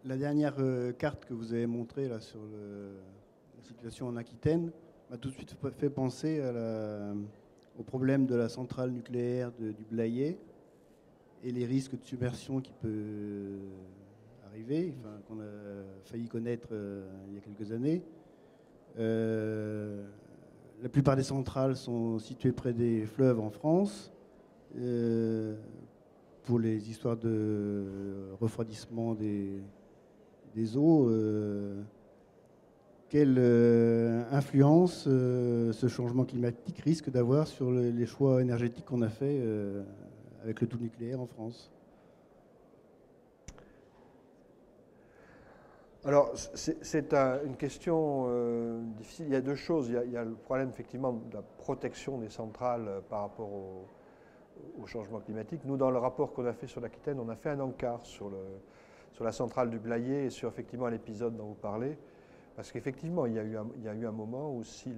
la dernière carte que vous avez montrée là, sur la situation en Aquitaine m'a tout de suite fait penser au problème de la centrale nucléaire du Blayais et les risques de submersion qui peut arriver, qu'on a failli connaître il y a quelques années. La plupart des centrales sont situées près des fleuves en France. Pour les histoires de refroidissement des eaux, quelle influence ce changement climatique risque d'avoir sur les choix énergétiques qu'on a fait avec le tout nucléaire en France? Alors, c'est une question difficile. Il y a deux choses. Il y a le problème, effectivement, de la protection des centrales par rapport au changement climatique. Nous, dans le rapport qu'on a fait sur l'Aquitaine, on a fait un encart sur la centrale du Blayais et sur, effectivement, l'épisode dont vous parlez. Parce qu'effectivement, il y a eu un moment où si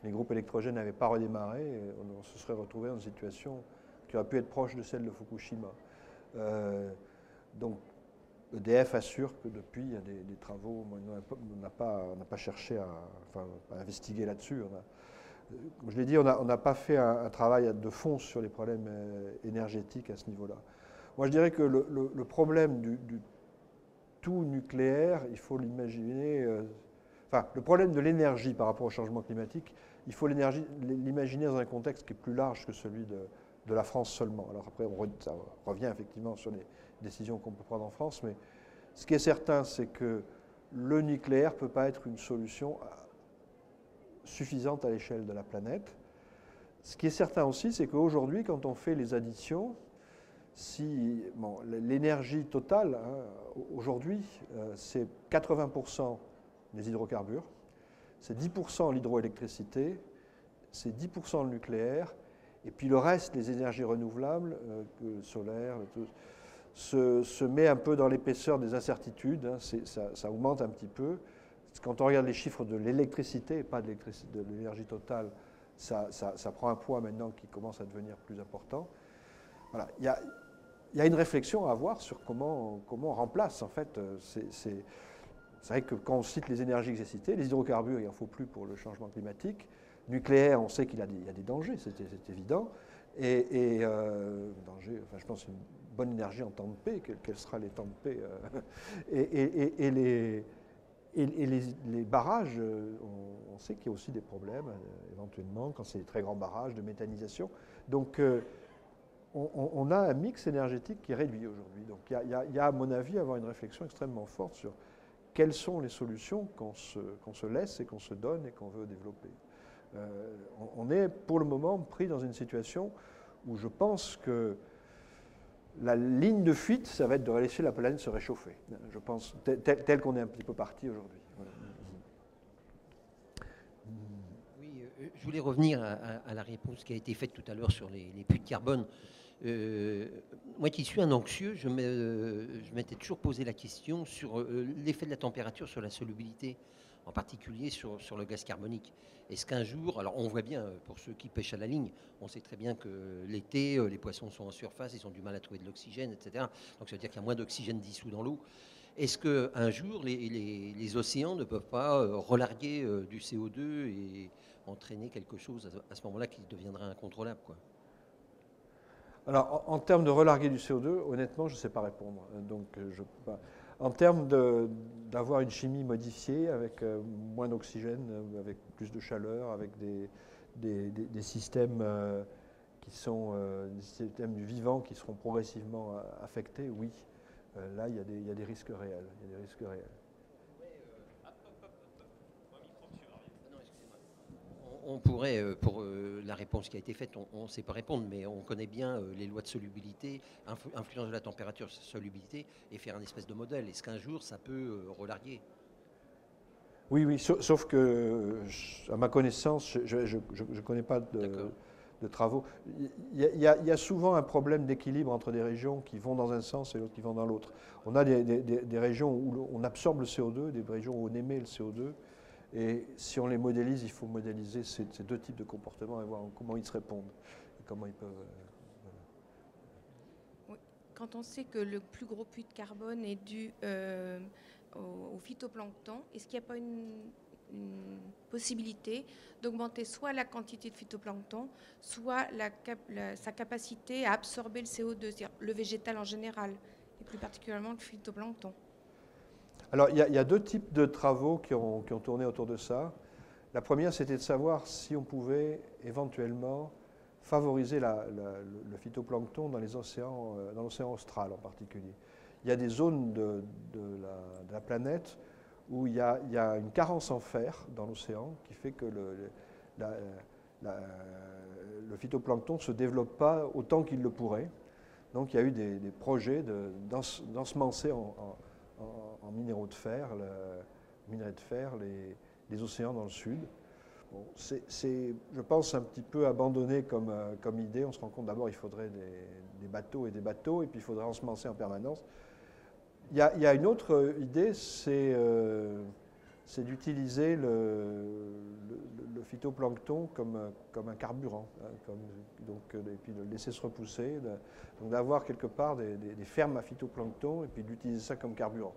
les groupes électrogènes n'avaient pas redémarré, on se serait retrouvé dans une situation qui aurait pu être proche de celle de Fukushima. Donc, EDF assure que depuis, il y a des travaux, on n'a pas cherché à investiguer là-dessus. Comme je l'ai dit, on n'a pas fait un travail de fond sur les problèmes énergétiques à ce niveau-là. Moi, je dirais que le problème du tout nucléaire, il faut l'imaginer... le problème de l'énergie par rapport au changement climatique, il faut l'imaginer dans un contexte qui est plus large que celui de la France seulement. Alors après, ça revient effectivement sur les décisions qu'on peut prendre en France, mais ce qui est certain, c'est que le nucléaire ne peut pas être une solution suffisante à l'échelle de la planète. Ce qui est certain aussi, c'est qu'aujourd'hui, quand on fait les additions, l'énergie totale, aujourd'hui, c'est 80% des hydrocarbures, c'est 10% l'hydroélectricité, c'est 10% le nucléaire, et puis le reste, les énergies renouvelables, le solaire, se met un peu dans l'épaisseur des incertitudes, ça augmente un petit peu. Quand on regarde les chiffres de l'électricité, et pas de l'énergie totale, ça prend un poids maintenant qui commence à devenir plus important. Voilà. Il y a une réflexion à avoir sur comment on remplace, en fait. C'est vrai que quand on cite les énergies que j'ai citées, les hydrocarbures, il n'en faut plus pour le changement climatique. Nucléaire, on sait qu'il y a des dangers, c'est évident. Danger, je pense une bonne énergie en temps de paix, quels sera les temps de paix les barrages, on sait qu'il y a aussi des problèmes, éventuellement, quand c'est des très grands barrages de méthanisation. Donc, on a un mix énergétique qui est réduit aujourd'hui. Donc, il y a, à mon avis, à avoir une réflexion extrêmement forte sur quelles sont les solutions qu'on se laisse et qu'on se donne et qu'on veut développer. On est, pour le moment, pris dans une situation où je pense que la ligne de fuite, ça va être de laisser la planète se réchauffer. Je pense, tel qu'on est un petit peu parti aujourd'hui. Voilà. Oui, je voulais revenir à la réponse qui a été faite tout à l'heure sur les puits de carbone. Moi qui suis un anxieux, je m'étais toujours posé la question sur l'effet de la température sur la solubilité, en particulier sur le gaz carbonique. Est-ce qu'un jour, alors on voit bien, pour ceux qui pêchent à la ligne, on sait très bien que l'été, les poissons sont en surface, ils ont du mal à trouver de l'oxygène, etc. Donc ça veut dire qu'il y a moins d'oxygène dissous dans l'eau. Est-ce qu'un jour, les océans ne peuvent pas relarguer du CO2 et entraîner quelque chose à ce moment-là qui deviendra incontrôlable, quoi? Alors, en termes de relarguer du CO2, honnêtement, je ne sais pas répondre. Donc, je peux pas. En termes d'avoir une chimie modifiée avec moins d'oxygène, avec plus de chaleur, avec des systèmes qui sont des systèmes vivants qui seront progressivement affectés, oui. Là, il y a des risques réels. Il y a des risques réels. On pourrait, pour la réponse qui a été faite, on ne sait pas répondre, mais on connaît bien les lois de solubilité, influence de la température sur la solubilité, et faire un espèce de modèle. Est-ce qu'un jour, ça peut relarguer? Oui, oui, sauf que, à ma connaissance, je ne connais pas de travaux. Il y a souvent un problème d'équilibre entre des régions qui vont dans un sens et d'autres qui vont dans l'autre. On a des régions où on absorbe le CO2, des régions où on émet le CO2. Et si on les modélise, il faut modéliser ces deux types de comportements et voir comment ils se répondent et comment ils peuvent. Oui. Quand on sait que le plus gros puits de carbone est dû au phytoplancton, est-ce qu'il n'y a pas une possibilité d'augmenter soit la quantité de phytoplancton, soit sa capacité à absorber le CO2, c'est-à-dire le végétal en général, et plus particulièrement le phytoplancton? Alors, il y a deux types de travaux qui ont tourné autour de ça. La première, c'était de savoir si on pouvait éventuellement favoriser le phytoplancton dans les océans, dans l'océan austral en particulier. Il y a des zones de la planète où il y a une carence en fer dans l'océan qui fait que le phytoplancton ne se développe pas autant qu'il le pourrait. Donc, il y a eu des projets d'ensemencer en minéraux de fer, les océans dans le sud. Bon, c'est, je pense, un petit peu abandonné comme idée. On se rend compte d'abord il faudrait des bateaux, et puis il faudrait ensemencer en permanence. Il y a une autre idée, c'est d'utiliser le phytoplancton comme un carburant, hein, et puis de le laisser se repousser, donc d'avoir quelque part des fermes à phytoplancton et puis d'utiliser ça comme carburant.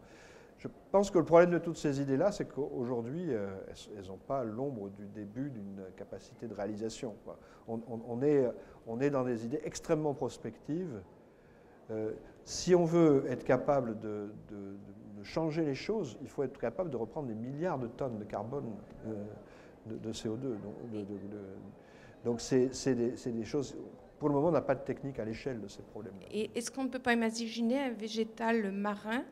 Je pense que le problème de toutes ces idées-là, c'est qu'aujourd'hui, elles n'ont pas l'ombre du début d'une capacité de réalisation, quoi. On est dans des idées extrêmement prospectives. Si on veut être capable de changer les choses, il faut être capable de reprendre des milliards de tonnes de carbone, de CO2. Donc c'est des choses. Pour le moment, on n'a pas de technique à l'échelle de ces problèmes-là. Et est-ce qu'on ne peut pas imaginer un végétal marin,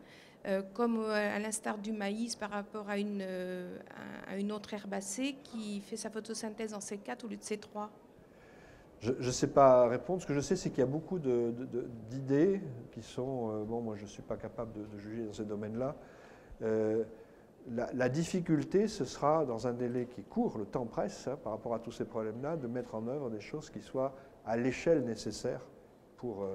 comme à l'instar du maïs par rapport à une autre herbacée qui fait sa photosynthèse en C4 au lieu de C3? Je ne sais pas répondre. Ce que je sais, c'est qu'il y a beaucoup d'idées qui sont... bon, moi, je ne suis pas capable de juger dans ces domaines-là. La difficulté, ce sera, dans un délai qui court, le temps presse, hein, par rapport à tous ces problèmes-là, de mettre en œuvre des choses qui soient à l'échelle nécessaire pour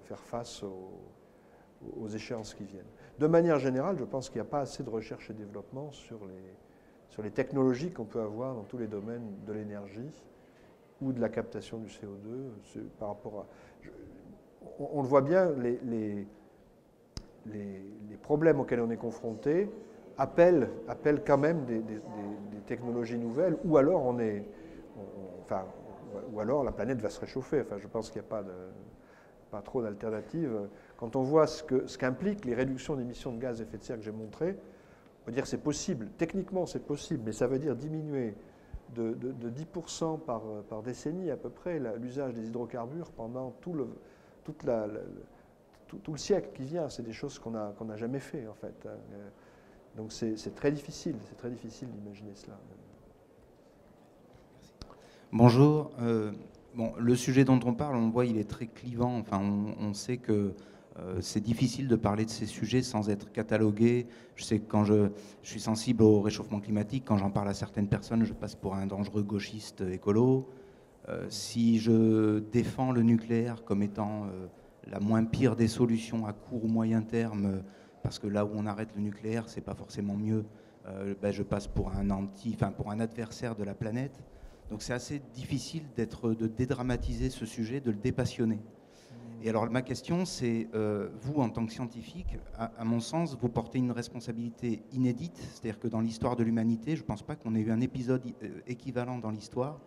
faire face aux échéances qui viennent. De manière générale, je pense qu'il n'y a pas assez de recherche et développement sur les technologies qu'on peut avoir dans tous les domaines de l'énergie ou de la captation du CO2. Par rapport à, on le voit bien, les problèmes auxquels on est confronté appellent quand même des technologies nouvelles, ou alors ou alors la planète va se réchauffer. Enfin, je pense qu'il n'y a pas trop d'alternatives. Quand on voit ce qu'impliquent les réductions d'émissions de gaz à effet de serre que j'ai montrées, on peut dire que c'est possible. Techniquement, c'est possible, mais ça veut dire diminuer de 10% par décennie à peu près l'usage des hydrocarbures pendant tout le siècle qui vient. C'est des choses qu'on n'a jamais fait, en fait. Donc c'est très difficile d'imaginer cela. Bonjour. Bon, le sujet dont on parle, on voit, il est très clivant. Enfin, on sait que c'est difficile de parler de ces sujets sans être catalogué. Je sais que quand je suis sensible au réchauffement climatique, quand j'en parle à certaines personnes, je passe pour un dangereux gauchiste écolo. Si je défends le nucléaire comme étant la moins pire des solutions à court ou moyen terme, parce que là où on arrête le nucléaire, c'est pas forcément mieux, je passe pour pour un adversaire de la planète. Donc c'est assez difficile de dédramatiser ce sujet, de le dépassionner. Et alors ma question, c'est, vous en tant que scientifique, à mon sens, vous portez une responsabilité inédite, c'est-à-dire que dans l'histoire de l'humanité, je ne pense pas qu'on ait eu un épisode équivalent dans l'histoire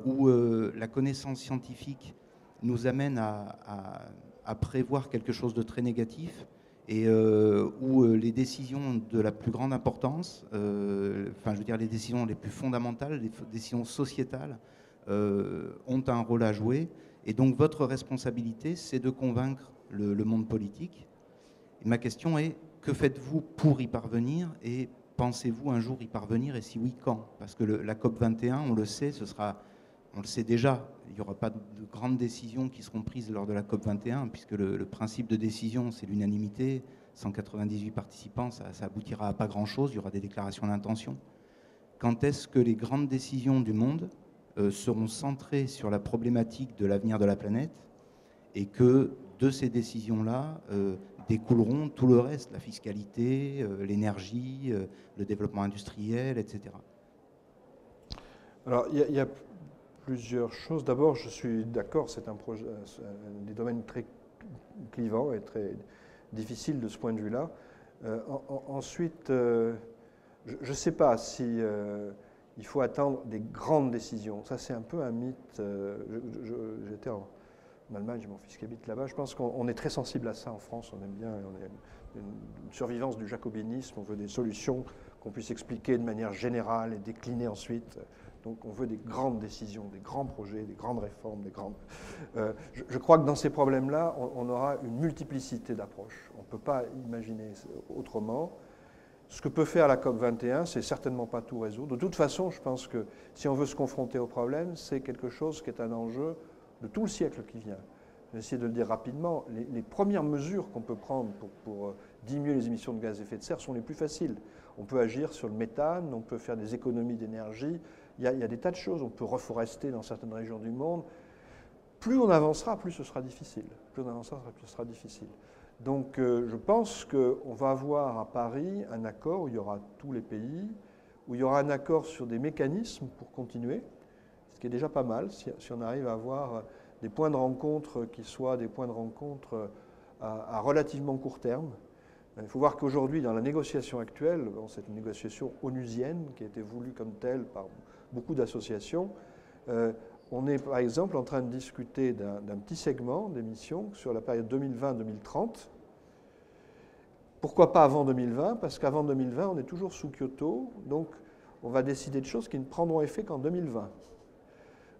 où la connaissance scientifique nous amène à prévoir quelque chose de très négatif et où les décisions de la plus grande importance, enfin je veux dire les décisions les plus fondamentales, les décisions sociétales ont un rôle à jouer. Et donc votre responsabilité, c'est de convaincre le monde politique. Et ma question est, que faites-vous pour y parvenir et pensez-vous un jour y parvenir et si oui, quand? Parce que la COP21, on le sait, on le sait déjà, il n'y aura pas de grandes décisions qui seront prises lors de la COP21 puisque le principe de décision, c'est l'unanimité. 198 participants, ça aboutira à pas grand-chose, il y aura des déclarations d'intention. Quand est-ce que les grandes décisions du monde seront centrées sur la problématique de l'avenir de la planète et que de ces décisions-là découleront tout le reste, la fiscalité, l'énergie, le développement industriel, etc. Alors, il y a plusieurs choses. D'abord, je suis d'accord, c'est des domaines très clivants et très difficiles de ce point de vue-là. Ensuite, je ne sais pas si il faut attendre des grandes décisions. Ça, c'est un peu un mythe. J'étais en Allemagne, j'ai mon fils qui habite là-bas. Je pense qu'on est très sensible à ça en France. On aime bien, on est une survivance du jacobinisme. On veut des solutions qu'on puisse expliquer de manière générale et décliner ensuite. Donc on veut des grandes décisions, des grands projets, des grandes réformes, des grandes... je crois que dans ces problèmes-là, on aura une multiplicité d'approches. On ne peut pas imaginer autrement. Ce que peut faire la COP21, c'est certainement pas tout résoudre. De toute façon, je pense que si on veut se confronter au problème, c'est quelque chose qui est un enjeu de tout le siècle qui vient. Je vais essayer de le dire rapidement. Les premières mesures qu'on peut prendre pour diminuer les émissions de gaz à effet de serre sont les plus faciles. On peut agir sur le méthane, on peut faire des économies d'énergie. Il y a des tas de choses. On peut reforester dans certaines régions du monde. Plus on avancera, plus ce sera difficile. Plus on avancera, plus ce sera difficile. Donc je pense qu'on va avoir à Paris un accord où il y aura tous les pays, où il y aura un accord sur des mécanismes pour continuer, ce qui est déjà pas mal, si on arrive à avoir des points de rencontre qui soient des points de rencontre à relativement court terme. Il faut voir qu'aujourd'hui, dans la négociation actuelle, bon, c'est une négociation onusienne qui a été voulue comme telle par beaucoup d'associations. On est par exemple en train de discuter d'un petit segment d'émissions sur la période 2020-2030. Pourquoi pas avant 2020? Parce qu'avant 2020, on est toujours sous Kyoto, donc on va décider de choses qui ne prendront effet qu'en 2020.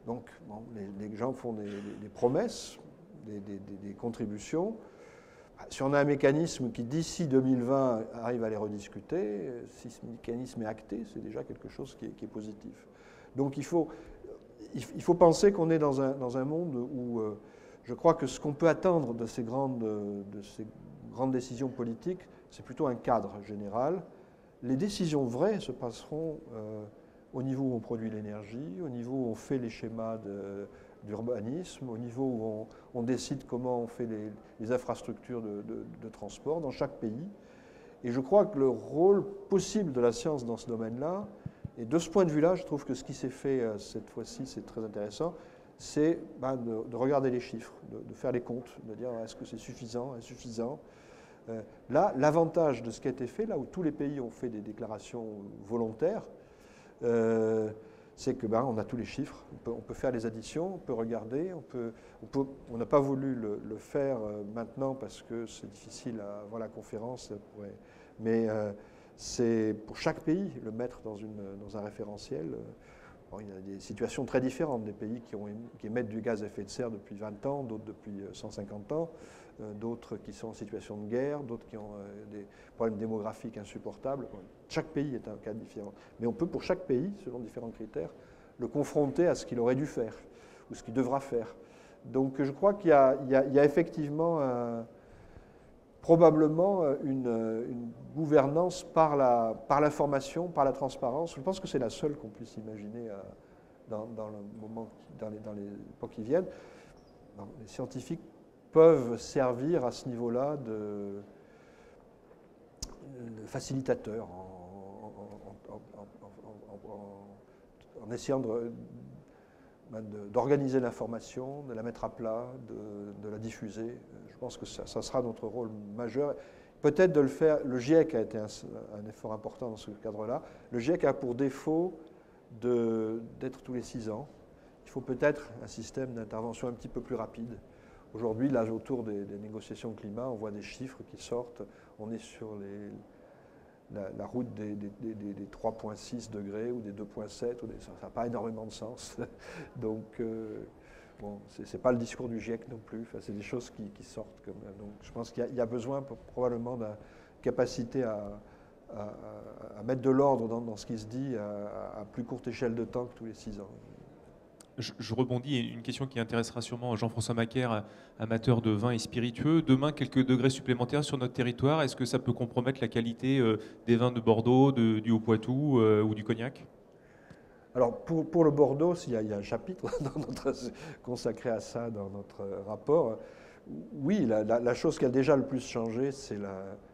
Donc bon, les gens font des promesses, des contributions. Si on a un mécanisme qui d'ici 2020 arrive à les rediscuter, si ce mécanisme est acté, c'est déjà quelque chose qui est positif. Donc il faut penser qu'on est dans un monde où je crois que ce qu'on peut attendre de ces grandes décisions politiques, c'est plutôt un cadre général. Les décisions vraies se passeront au niveau où on produit l'énergie, au niveau où on fait les schémas d'urbanisme, au niveau où on décide comment on fait les infrastructures de transport dans chaque pays. Et je crois que le rôle possible de la science dans ce domaine-là, et de ce point de vue-là, je trouve que ce qui s'est fait cette fois-ci, c'est très intéressant, c'est de regarder les chiffres, de faire les comptes, de dire est-ce que c'est suffisant, insuffisant. Là, l'avantage de ce qui a été fait, là où tous les pays ont fait des déclarations volontaires, c'est que on a tous les chiffres, on peut faire les additions, on peut regarder, on n'a pas voulu le faire maintenant parce que c'est difficile avant la conférence, mais c'est pour chaque pays le mettre dans un référentiel. Bon, il y a des situations très différentes, des pays qui émettent du gaz à effet de serre depuis 20 ans, d'autres depuis 150 ans, d'autres qui sont en situation de guerre, d'autres qui ont des problèmes démographiques insupportables. Chaque pays est un cas différent. Mais on peut, pour chaque pays, selon différents critères, le confronter à ce qu'il aurait dû faire ou ce qu'il devra faire. Donc je crois qu'il y a effectivement probablement une gouvernance par l'information, par la transparence. Je pense que c'est la seule qu'on puisse imaginer dans les époques qui viennent. Les scientifiques peuvent servir à ce niveau-là de facilitateurs en essayant d'organiser l'information, de la mettre à plat, de la diffuser. Je pense que ça sera notre rôle majeur. Peut-être de le faire, le GIEC a été un effort important dans ce cadre-là. Le GIEC a pour défaut d'être tous les 6 ans. il faut peut-être un système d'intervention un petit peu plus rapide. Aujourd'hui, là, autour des négociations climat, on voit des chiffres qui sortent. On est sur la route des 3,6 degrés ou des 2,7. Ça n'a pas énormément de sens. Donc, bon, ce n'est pas le discours du GIEC non plus. Enfin, c'est des choses qui sortent quand même. Donc, je pense qu'il y a besoin probablement d'une capacité à mettre de l'ordre dans ce qui se dit à plus courte échelle de temps que tous les 6 ans. Je rebondis, une question qui intéressera sûrement Jean-François Macaire, amateur de vin et spiritueux. Demain, quelques degrés supplémentaires sur notre territoire, est-ce que ça peut compromettre la qualité des vins de Bordeaux, du Haut-Poitou ou du Cognac? Alors, pour le Bordeaux, il y a un chapitre consacré à ça dans notre rapport. Oui, la chose qui a déjà le plus changé, c'est le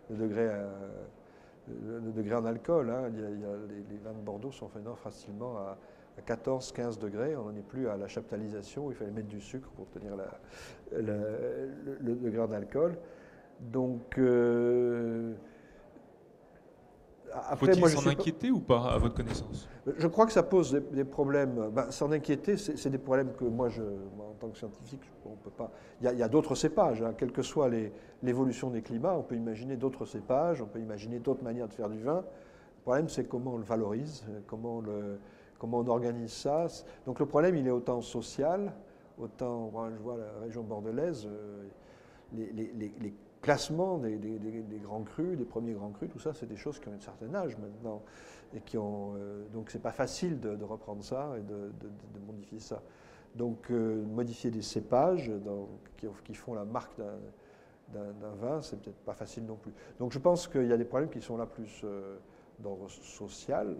degré en alcool. Hein. Les vins de Bordeaux sont faits facilement à 14-15 degrés. On n'en est plus à la chaptalisation où il fallait mettre du sucre pour tenir le degré en alcool. Donc, après, faut-il s'en inquiéter ou pas, à votre connaissance? Je crois que ça pose des problèmes. S'en inquiéter, c'est des problèmes que moi, en tant que scientifique, on peut pas. Il y a d'autres cépages, hein. Quelle que soit l'évolution des climats, on peut imaginer d'autres cépages, on peut imaginer d'autres manières de faire du vin. Le problème, c'est comment on le valorise, comment on organise ça. Donc le problème, il est autant social, autant, je vois la région bordelaise, les classements des grands crus, des premiers grands crus, tout ça, c'est des choses qui ont un certain âge maintenant. Et donc c'est pas facile de reprendre ça et de modifier ça. Donc modifier des cépages qui font la marque d'un vin, c'est peut-être pas facile non plus. Donc je pense qu'il y a des problèmes qui sont là plus d'ordre social,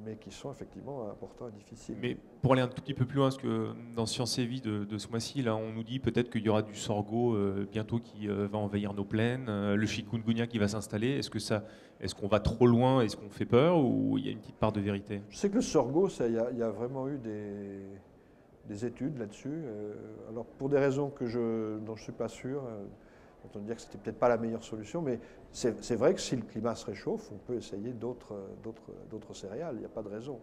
mais qui sont effectivement importants et difficiles. Mais pour aller un tout petit peu plus loin, parce que dans Science et Vie de ce mois-ci, là, on nous dit peut-être qu'il y aura du sorgho bientôt qui va envahir nos plaines, le chikungunya qui va s'installer. Est-ce qu'on va trop loin? Est-ce qu'on fait peur ou il y a une petite part de vérité? Je sais que le sorgho, il y a vraiment eu des études là-dessus. Alors pour des raisons dont je ne suis pas sûr, on peut dire que c'était peut-être pas la meilleure solution, mais c'est vrai que si le climat se réchauffe, on peut essayer d'autres céréales. Il n'y a pas de raison.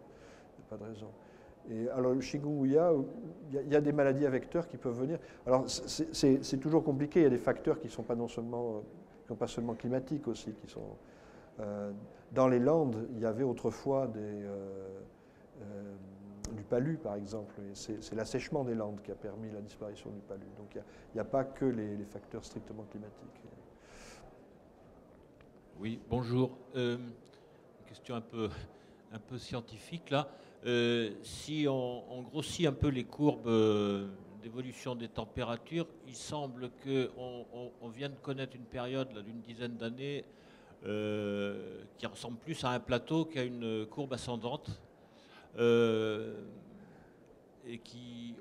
Et alors le chikungunya, il y a des maladies à vecteurs qui peuvent venir. Alors c'est toujours compliqué. Il y a des facteurs qui sont pas pas seulement climatiques aussi, qui sont dans les Landes. Il y avait autrefois du palu, par exemple. C'est l'assèchement des landes qui a permis la disparition du palu. Donc il n'y a pas que les facteurs strictement climatiques. Oui, bonjour. Une question un peu scientifique là. Si on grossit un peu les courbes d'évolution des températures, il semble qu'on vient de connaître une période d'une dizaine d'années qui ressemble plus à un plateau qu'à une courbe ascendante. Et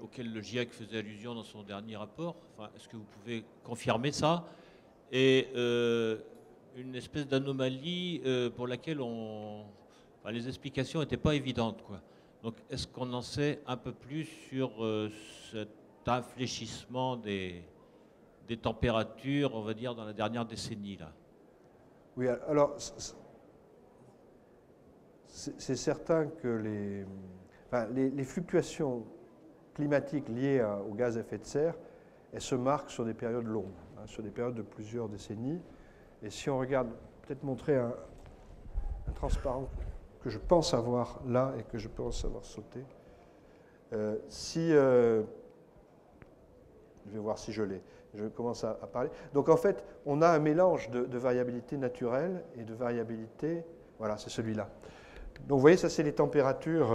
auquel le GIEC faisait allusion dans son dernier rapport. Enfin, est-ce que vous pouvez confirmer ça? Et une espèce d'anomalie pour laquelle les explications n'étaient pas évidentes, quoi. Donc, est-ce qu'on en sait un peu plus sur cet infléchissement des températures, on va dire, dans la dernière décennie, là? Oui, alors c'est certain que les fluctuations climatiques liées aux gaz à effet de serre, elles se marquent sur des périodes longues, hein, sur des périodes de plusieurs décennies. Et si on regarde, peut-être montrer un transparent que je pense avoir là et que je pense avoir sauté. Je vais voir si je l'ai. Je commence à parler. Donc en fait, on a un mélange de variabilité naturelle et de variabilité. Voilà, c'est celui-là. Donc vous voyez, ça c'est les températures.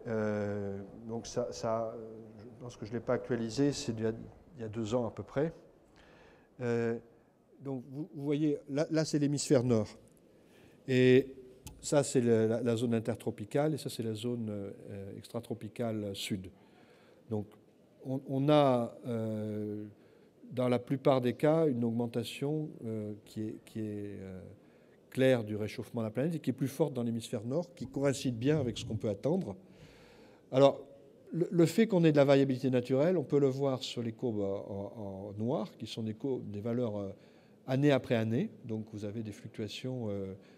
Donc ça, je pense que je ne l'ai pas actualisé, c'est il y a 2 ans à peu près. Donc vous voyez, là c'est l'hémisphère nord. Et ça c'est la zone intertropicale et ça c'est la zone extratropicale sud. Donc on a dans la plupart des cas une augmentation qui est claire du réchauffement de la planète et qui est plus forte dans l'hémisphère nord, qui coïncide bien avec ce qu'on peut attendre. Alors, le fait qu'on ait de la variabilité naturelle, on peut le voir sur les courbes en noir, qui sont des valeurs année après année. Donc, vous avez des fluctuations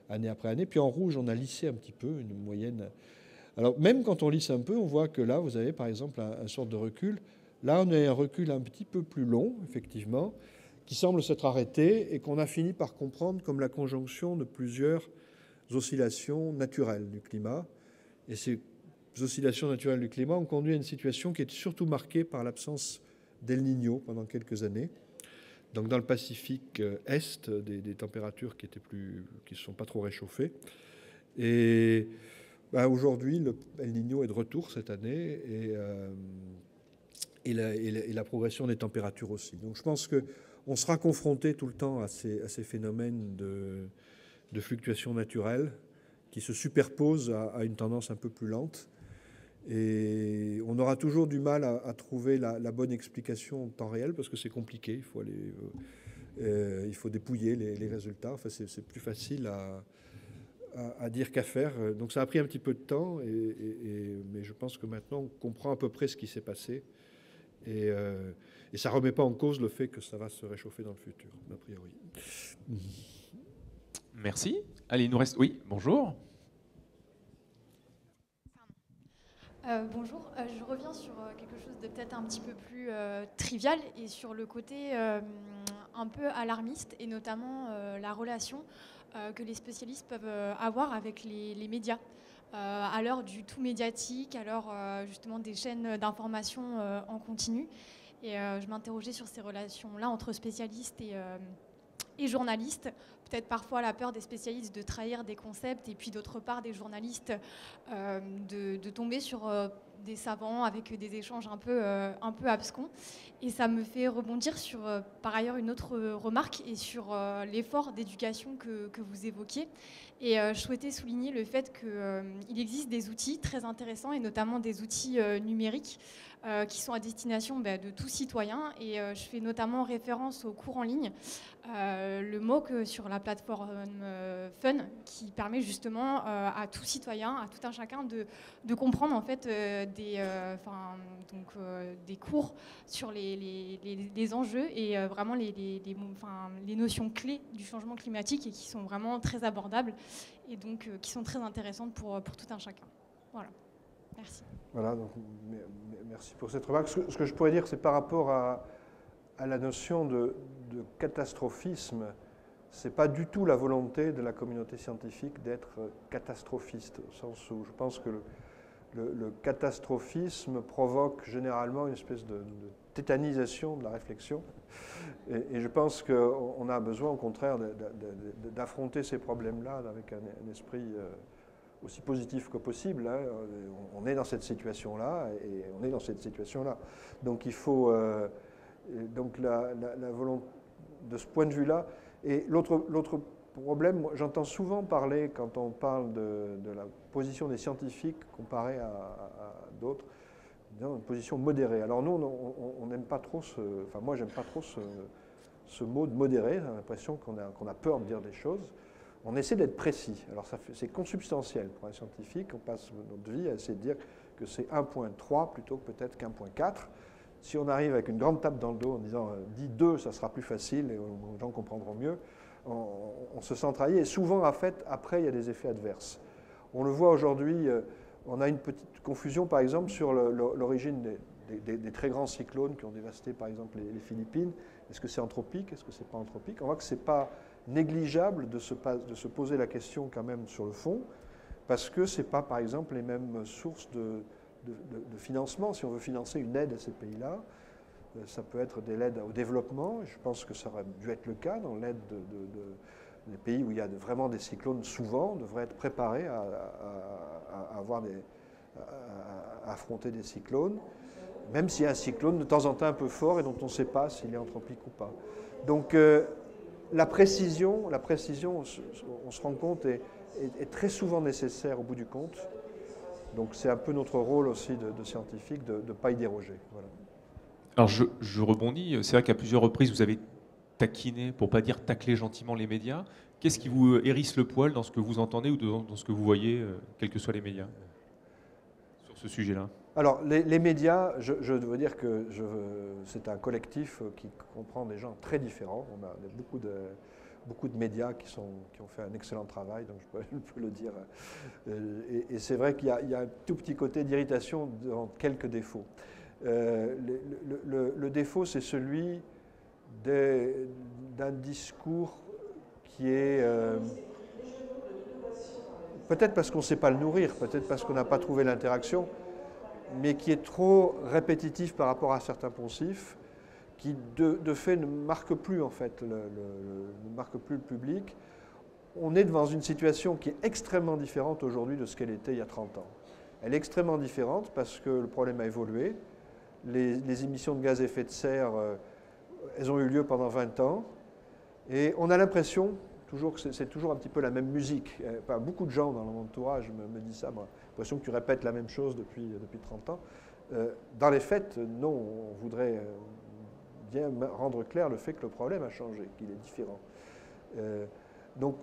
année après année. Puis en rouge, on a lissé un petit peu, une moyenne Alors même quand on lisse un peu, on voit que là, vous avez par exemple un sorte de recul. Là, on a un recul un petit peu plus long, effectivement, qui semble s'être arrêté et qu'on a fini par comprendre comme la conjonction de plusieurs oscillations naturelles du climat. Et ces oscillations naturelles du climat ont conduit à une situation qui est surtout marquée par l'absence d'El Niño pendant quelques années. Donc dans le Pacifique Est, des températures qui ne sont pas trop réchauffées. Et aujourd'hui, le El Niño est de retour cette année et la progression des températures aussi. Donc je pense qu'on sera confronté tout le temps à ces phénomènes de fluctuations naturelles qui se superposent à une tendance un peu plus lente. Et on aura toujours du mal à trouver la bonne explication en temps réel parce que c'est compliqué. Il faut dépouiller les résultats. Enfin, c'est plus facile à dire qu'à faire. Donc ça a pris un petit peu de temps, mais je pense que maintenant on comprend à peu près ce qui s'est passé. Et ça ne remet pas en cause le fait que ça va se réchauffer dans le futur, a priori. Merci. Allez, il nous reste... Oui, bonjour. Bonjour, je reviens sur quelque chose de peut-être un petit peu plus trivial et sur le côté un peu alarmiste et notamment la relation que les spécialistes peuvent avoir avec les médias. À l'heure du tout médiatique, à l'heure justement des chaînes d'information en continu. Et je m'interrogeais sur ces relations-là entre spécialistes et journalistes. Peut-être parfois la peur des spécialistes de trahir des concepts et puis d'autre part des journalistes de tomber sur des savants avec des échanges un peu abscons. Et ça me fait rebondir sur par ailleurs une autre remarque et sur l'effort d'éducation que vous évoquiez. Et je souhaitais souligner le fait qu'il existe des outils très intéressants et notamment des outils numériques qui sont à destination de tout citoyen. Et je fais notamment référence aux cours en ligne, le MOOC sur la plateforme Fun, qui permet justement à tout citoyen, à tout un chacun de comprendre en fait des cours sur les enjeux et vraiment les notions clés du changement climatique et qui sont vraiment très abordables et donc qui sont très intéressantes pour tout un chacun. Voilà, merci. Voilà, donc, merci pour cette remarque. Ce que je pourrais dire, c'est par rapport à la notion de catastrophisme, ce n'est pas du tout la volonté de la communauté scientifique d'être catastrophiste, au sens où je pense que le catastrophisme provoque généralement une espèce de tétanisation de la réflexion. Et je pense qu'on a besoin, au contraire, d'affronter ces problèmes-là avec un esprit aussi positif que possible. Hein. On est dans cette situation-là et on est dans cette situation-là. Donc il faut... donc la volonté de ce point de vue-là. Et l'autre problème, j'entends souvent parler, quand on parle de la position des scientifiques comparée à d'autres, une position modérée. Alors nous, on n'aime pas trop enfin moi, j'aime pas trop ce mot de modéré. J'ai l'impression qu'on a peur de dire des choses. On essaie d'être précis. Alors c'est consubstantiel pour un scientifique. On passe notre vie à essayer de dire que c'est 1.3 plutôt que peut-être qu'1.4. Si on arrive avec une grande tape dans le dos en disant « dis 2, ça sera plus facile et les gens comprendront mieux », on se sent trahi. Et souvent, en fait, après, il y a des effets adverses. On le voit aujourd'hui, on a une petite confusion, par exemple, sur l'origine des très grands cyclones qui ont dévasté, par exemple, les Philippines. Est-ce que c'est anthropique? Est-ce que c'est pas anthropique? On voit que ce n'est pas négligeable de se poser la question quand même sur le fond, parce que ce n'est pas, par exemple, les mêmes sources de financement. Si on veut financer une aide à ces pays-là, ça peut être de l'aide au développement. Je pense que ça aurait dû être le cas dans l'aide des pays où il y a vraiment des cyclones souvent, devraient être préparés à affronter des cyclones, même s'il y a un cyclone de temps en temps un peu fort et dont on ne sait pas s'il est anthropique ou pas. Donc la précision, on se rend compte, est très souvent nécessaire au bout du compte. Donc c'est un peu notre rôle aussi de scientifique de ne pas y déroger. Voilà. Alors je rebondis, c'est vrai qu'à plusieurs reprises vous avez taquiné, pour ne pas dire taclé gentiment les médias. Qu'est-ce qui vous hérisse le poil dans ce que vous entendez ou dans ce que vous voyez, quels que soient les médias, sur ce sujet-là? Alors les médias, je dois dire que c'est un collectif qui comprend des gens très différents. beaucoup de médias qui ont fait un excellent travail, donc je peux le dire. Et c'est vrai qu'il y a un tout petit côté d'irritation dans quelques défauts. Le défaut, c'est celui d'un discours qui est... peut-être parce qu'on ne sait pas le nourrir, peut-être parce qu'on n'a pas trouvé l'interaction, mais qui est trop répétitif par rapport à certains poncifs, qui de fait ne marque plus en fait, ne marque plus le public. On est devant une situation qui est extrêmement différente aujourd'hui de ce qu'elle était il y a 30 ans. Elle est extrêmement différente parce que le problème a évolué. Les émissions de gaz à effet de serre, elles ont eu lieu pendant 20 ans, et on a l'impression toujours que c'est toujours un petit peu la même musique. Enfin, beaucoup de gens dans mon entourage me disent ça, moi, j'ai l'impression que tu répètes la même chose depuis 30 ans. Dans les faits, non, on voudrait bien rendre clair le fait que le problème a changé, qu'il est différent. Donc,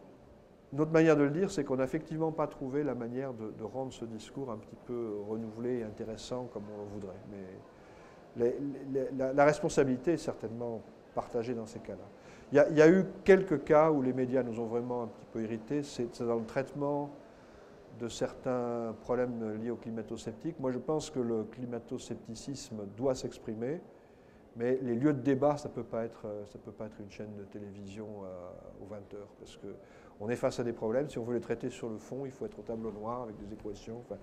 notre manière de le dire, c'est qu'on n'a effectivement pas trouvé la manière de rendre ce discours un petit peu renouvelé et intéressant comme on le voudrait. Mais la responsabilité est certainement partagée dans ces cas-là. Il y a eu quelques cas où les médias nous ont vraiment un petit peu irrités, c'est dans le traitement de certains problèmes liés au climato-sceptique. Moi, je pense que le climato-scepticisme doit s'exprimer, mais les lieux de débat, ça ne peut pas être une chaîne de télévision aux 20 heures, parce qu'on est face à des problèmes. Si on veut les traiter sur le fond, il faut être au tableau noir avec des équations. Enfin,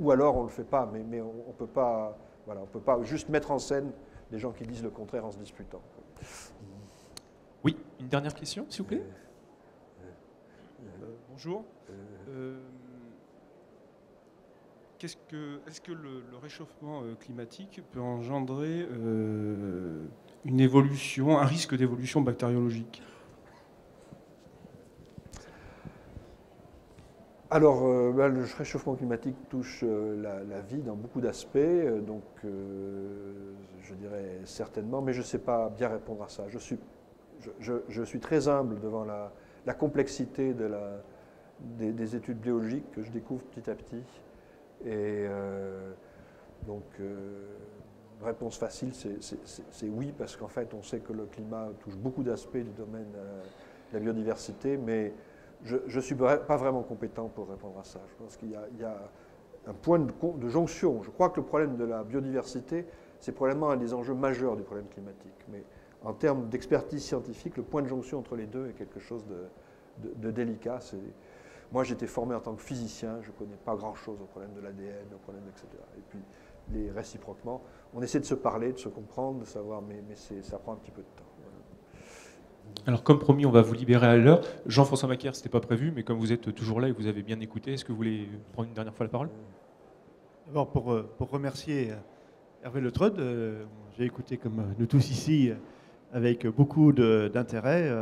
ou alors on ne le fait pas, mais on ne peut pas, voilà, on peut pas juste mettre en scène des gens qui disent le contraire en se disputant. Oui, une dernière question, s'il vous plaît. Bonjour. Est-ce que le réchauffement climatique peut engendrer une évolution, un risque d'évolution bactériologique? Alors, le réchauffement climatique touche la vie dans beaucoup d'aspects, donc je dirais certainement, mais je ne sais pas bien répondre à ça. Je suis très humble devant la complexité des études biologiques que je découvre petit à petit. Et donc, réponse facile, c'est oui, parce qu'en fait, on sait que le climat touche beaucoup d'aspects du domaine de la biodiversité, mais je ne suis pas vraiment compétent pour répondre à ça. Je pense qu'il y a un point de jonction. Je crois que le problème de la biodiversité, c'est probablement un des enjeux majeurs du problème climatique. Mais en termes d'expertise scientifique, le point de jonction entre les deux est quelque chose de délicat. Moi, j'étais formé en tant que physicien, je ne connais pas grand-chose au problème de l'ADN, au problème, etc. Et puis, réciproquement, on essaie de se parler, de se comprendre, de savoir, mais ça prend un petit peu de temps. Voilà. Alors, comme promis, on va vous libérer à l'heure. Jean-François Macaire, ce n'était pas prévu, mais comme vous êtes toujours là et que vous avez bien écouté, est-ce que vous voulez prendre une dernière fois la parole? D'abord, pour remercier Hervé Le Treud, j'ai écouté, comme nous tous ici, avec beaucoup d'intérêt.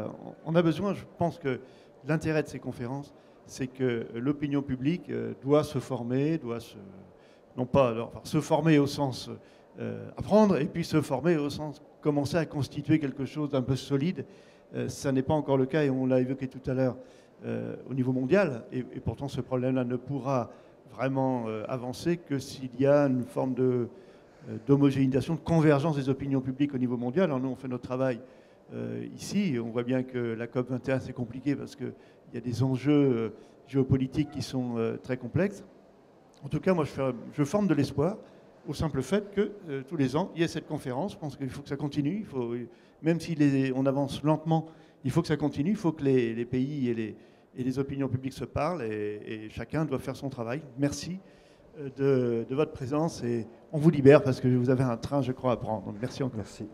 On a besoin, je pense que l'intérêt de ces conférences, c'est que l'opinion publique doit se former, se former au sens apprendre, et puis se former au sens commencer à constituer quelque chose d'un peu solide. Ça n'est pas encore le cas, et on l'a évoqué tout à l'heure, au niveau mondial, et pourtant ce problème-là ne pourra vraiment avancer que s'il y a une forme d'homogénéisation, de convergence des opinions publiques au niveau mondial. Alors nous, on fait notre travail ici, et on voit bien que la COP21, c'est compliqué parce qu'il y a des enjeux géopolitiques qui sont très complexes. En tout cas, moi, je forme de l'espoir au simple fait que tous les ans, il y ait cette conférence. Je pense qu'il faut que ça continue. Même si on avance lentement, il faut que ça continue. Il faut que les pays et les opinions publiques se parlent, et chacun doit faire son travail. Merci de votre présence, et on vous libère parce que vous avez un train, je crois, à prendre. Donc merci encore. Merci.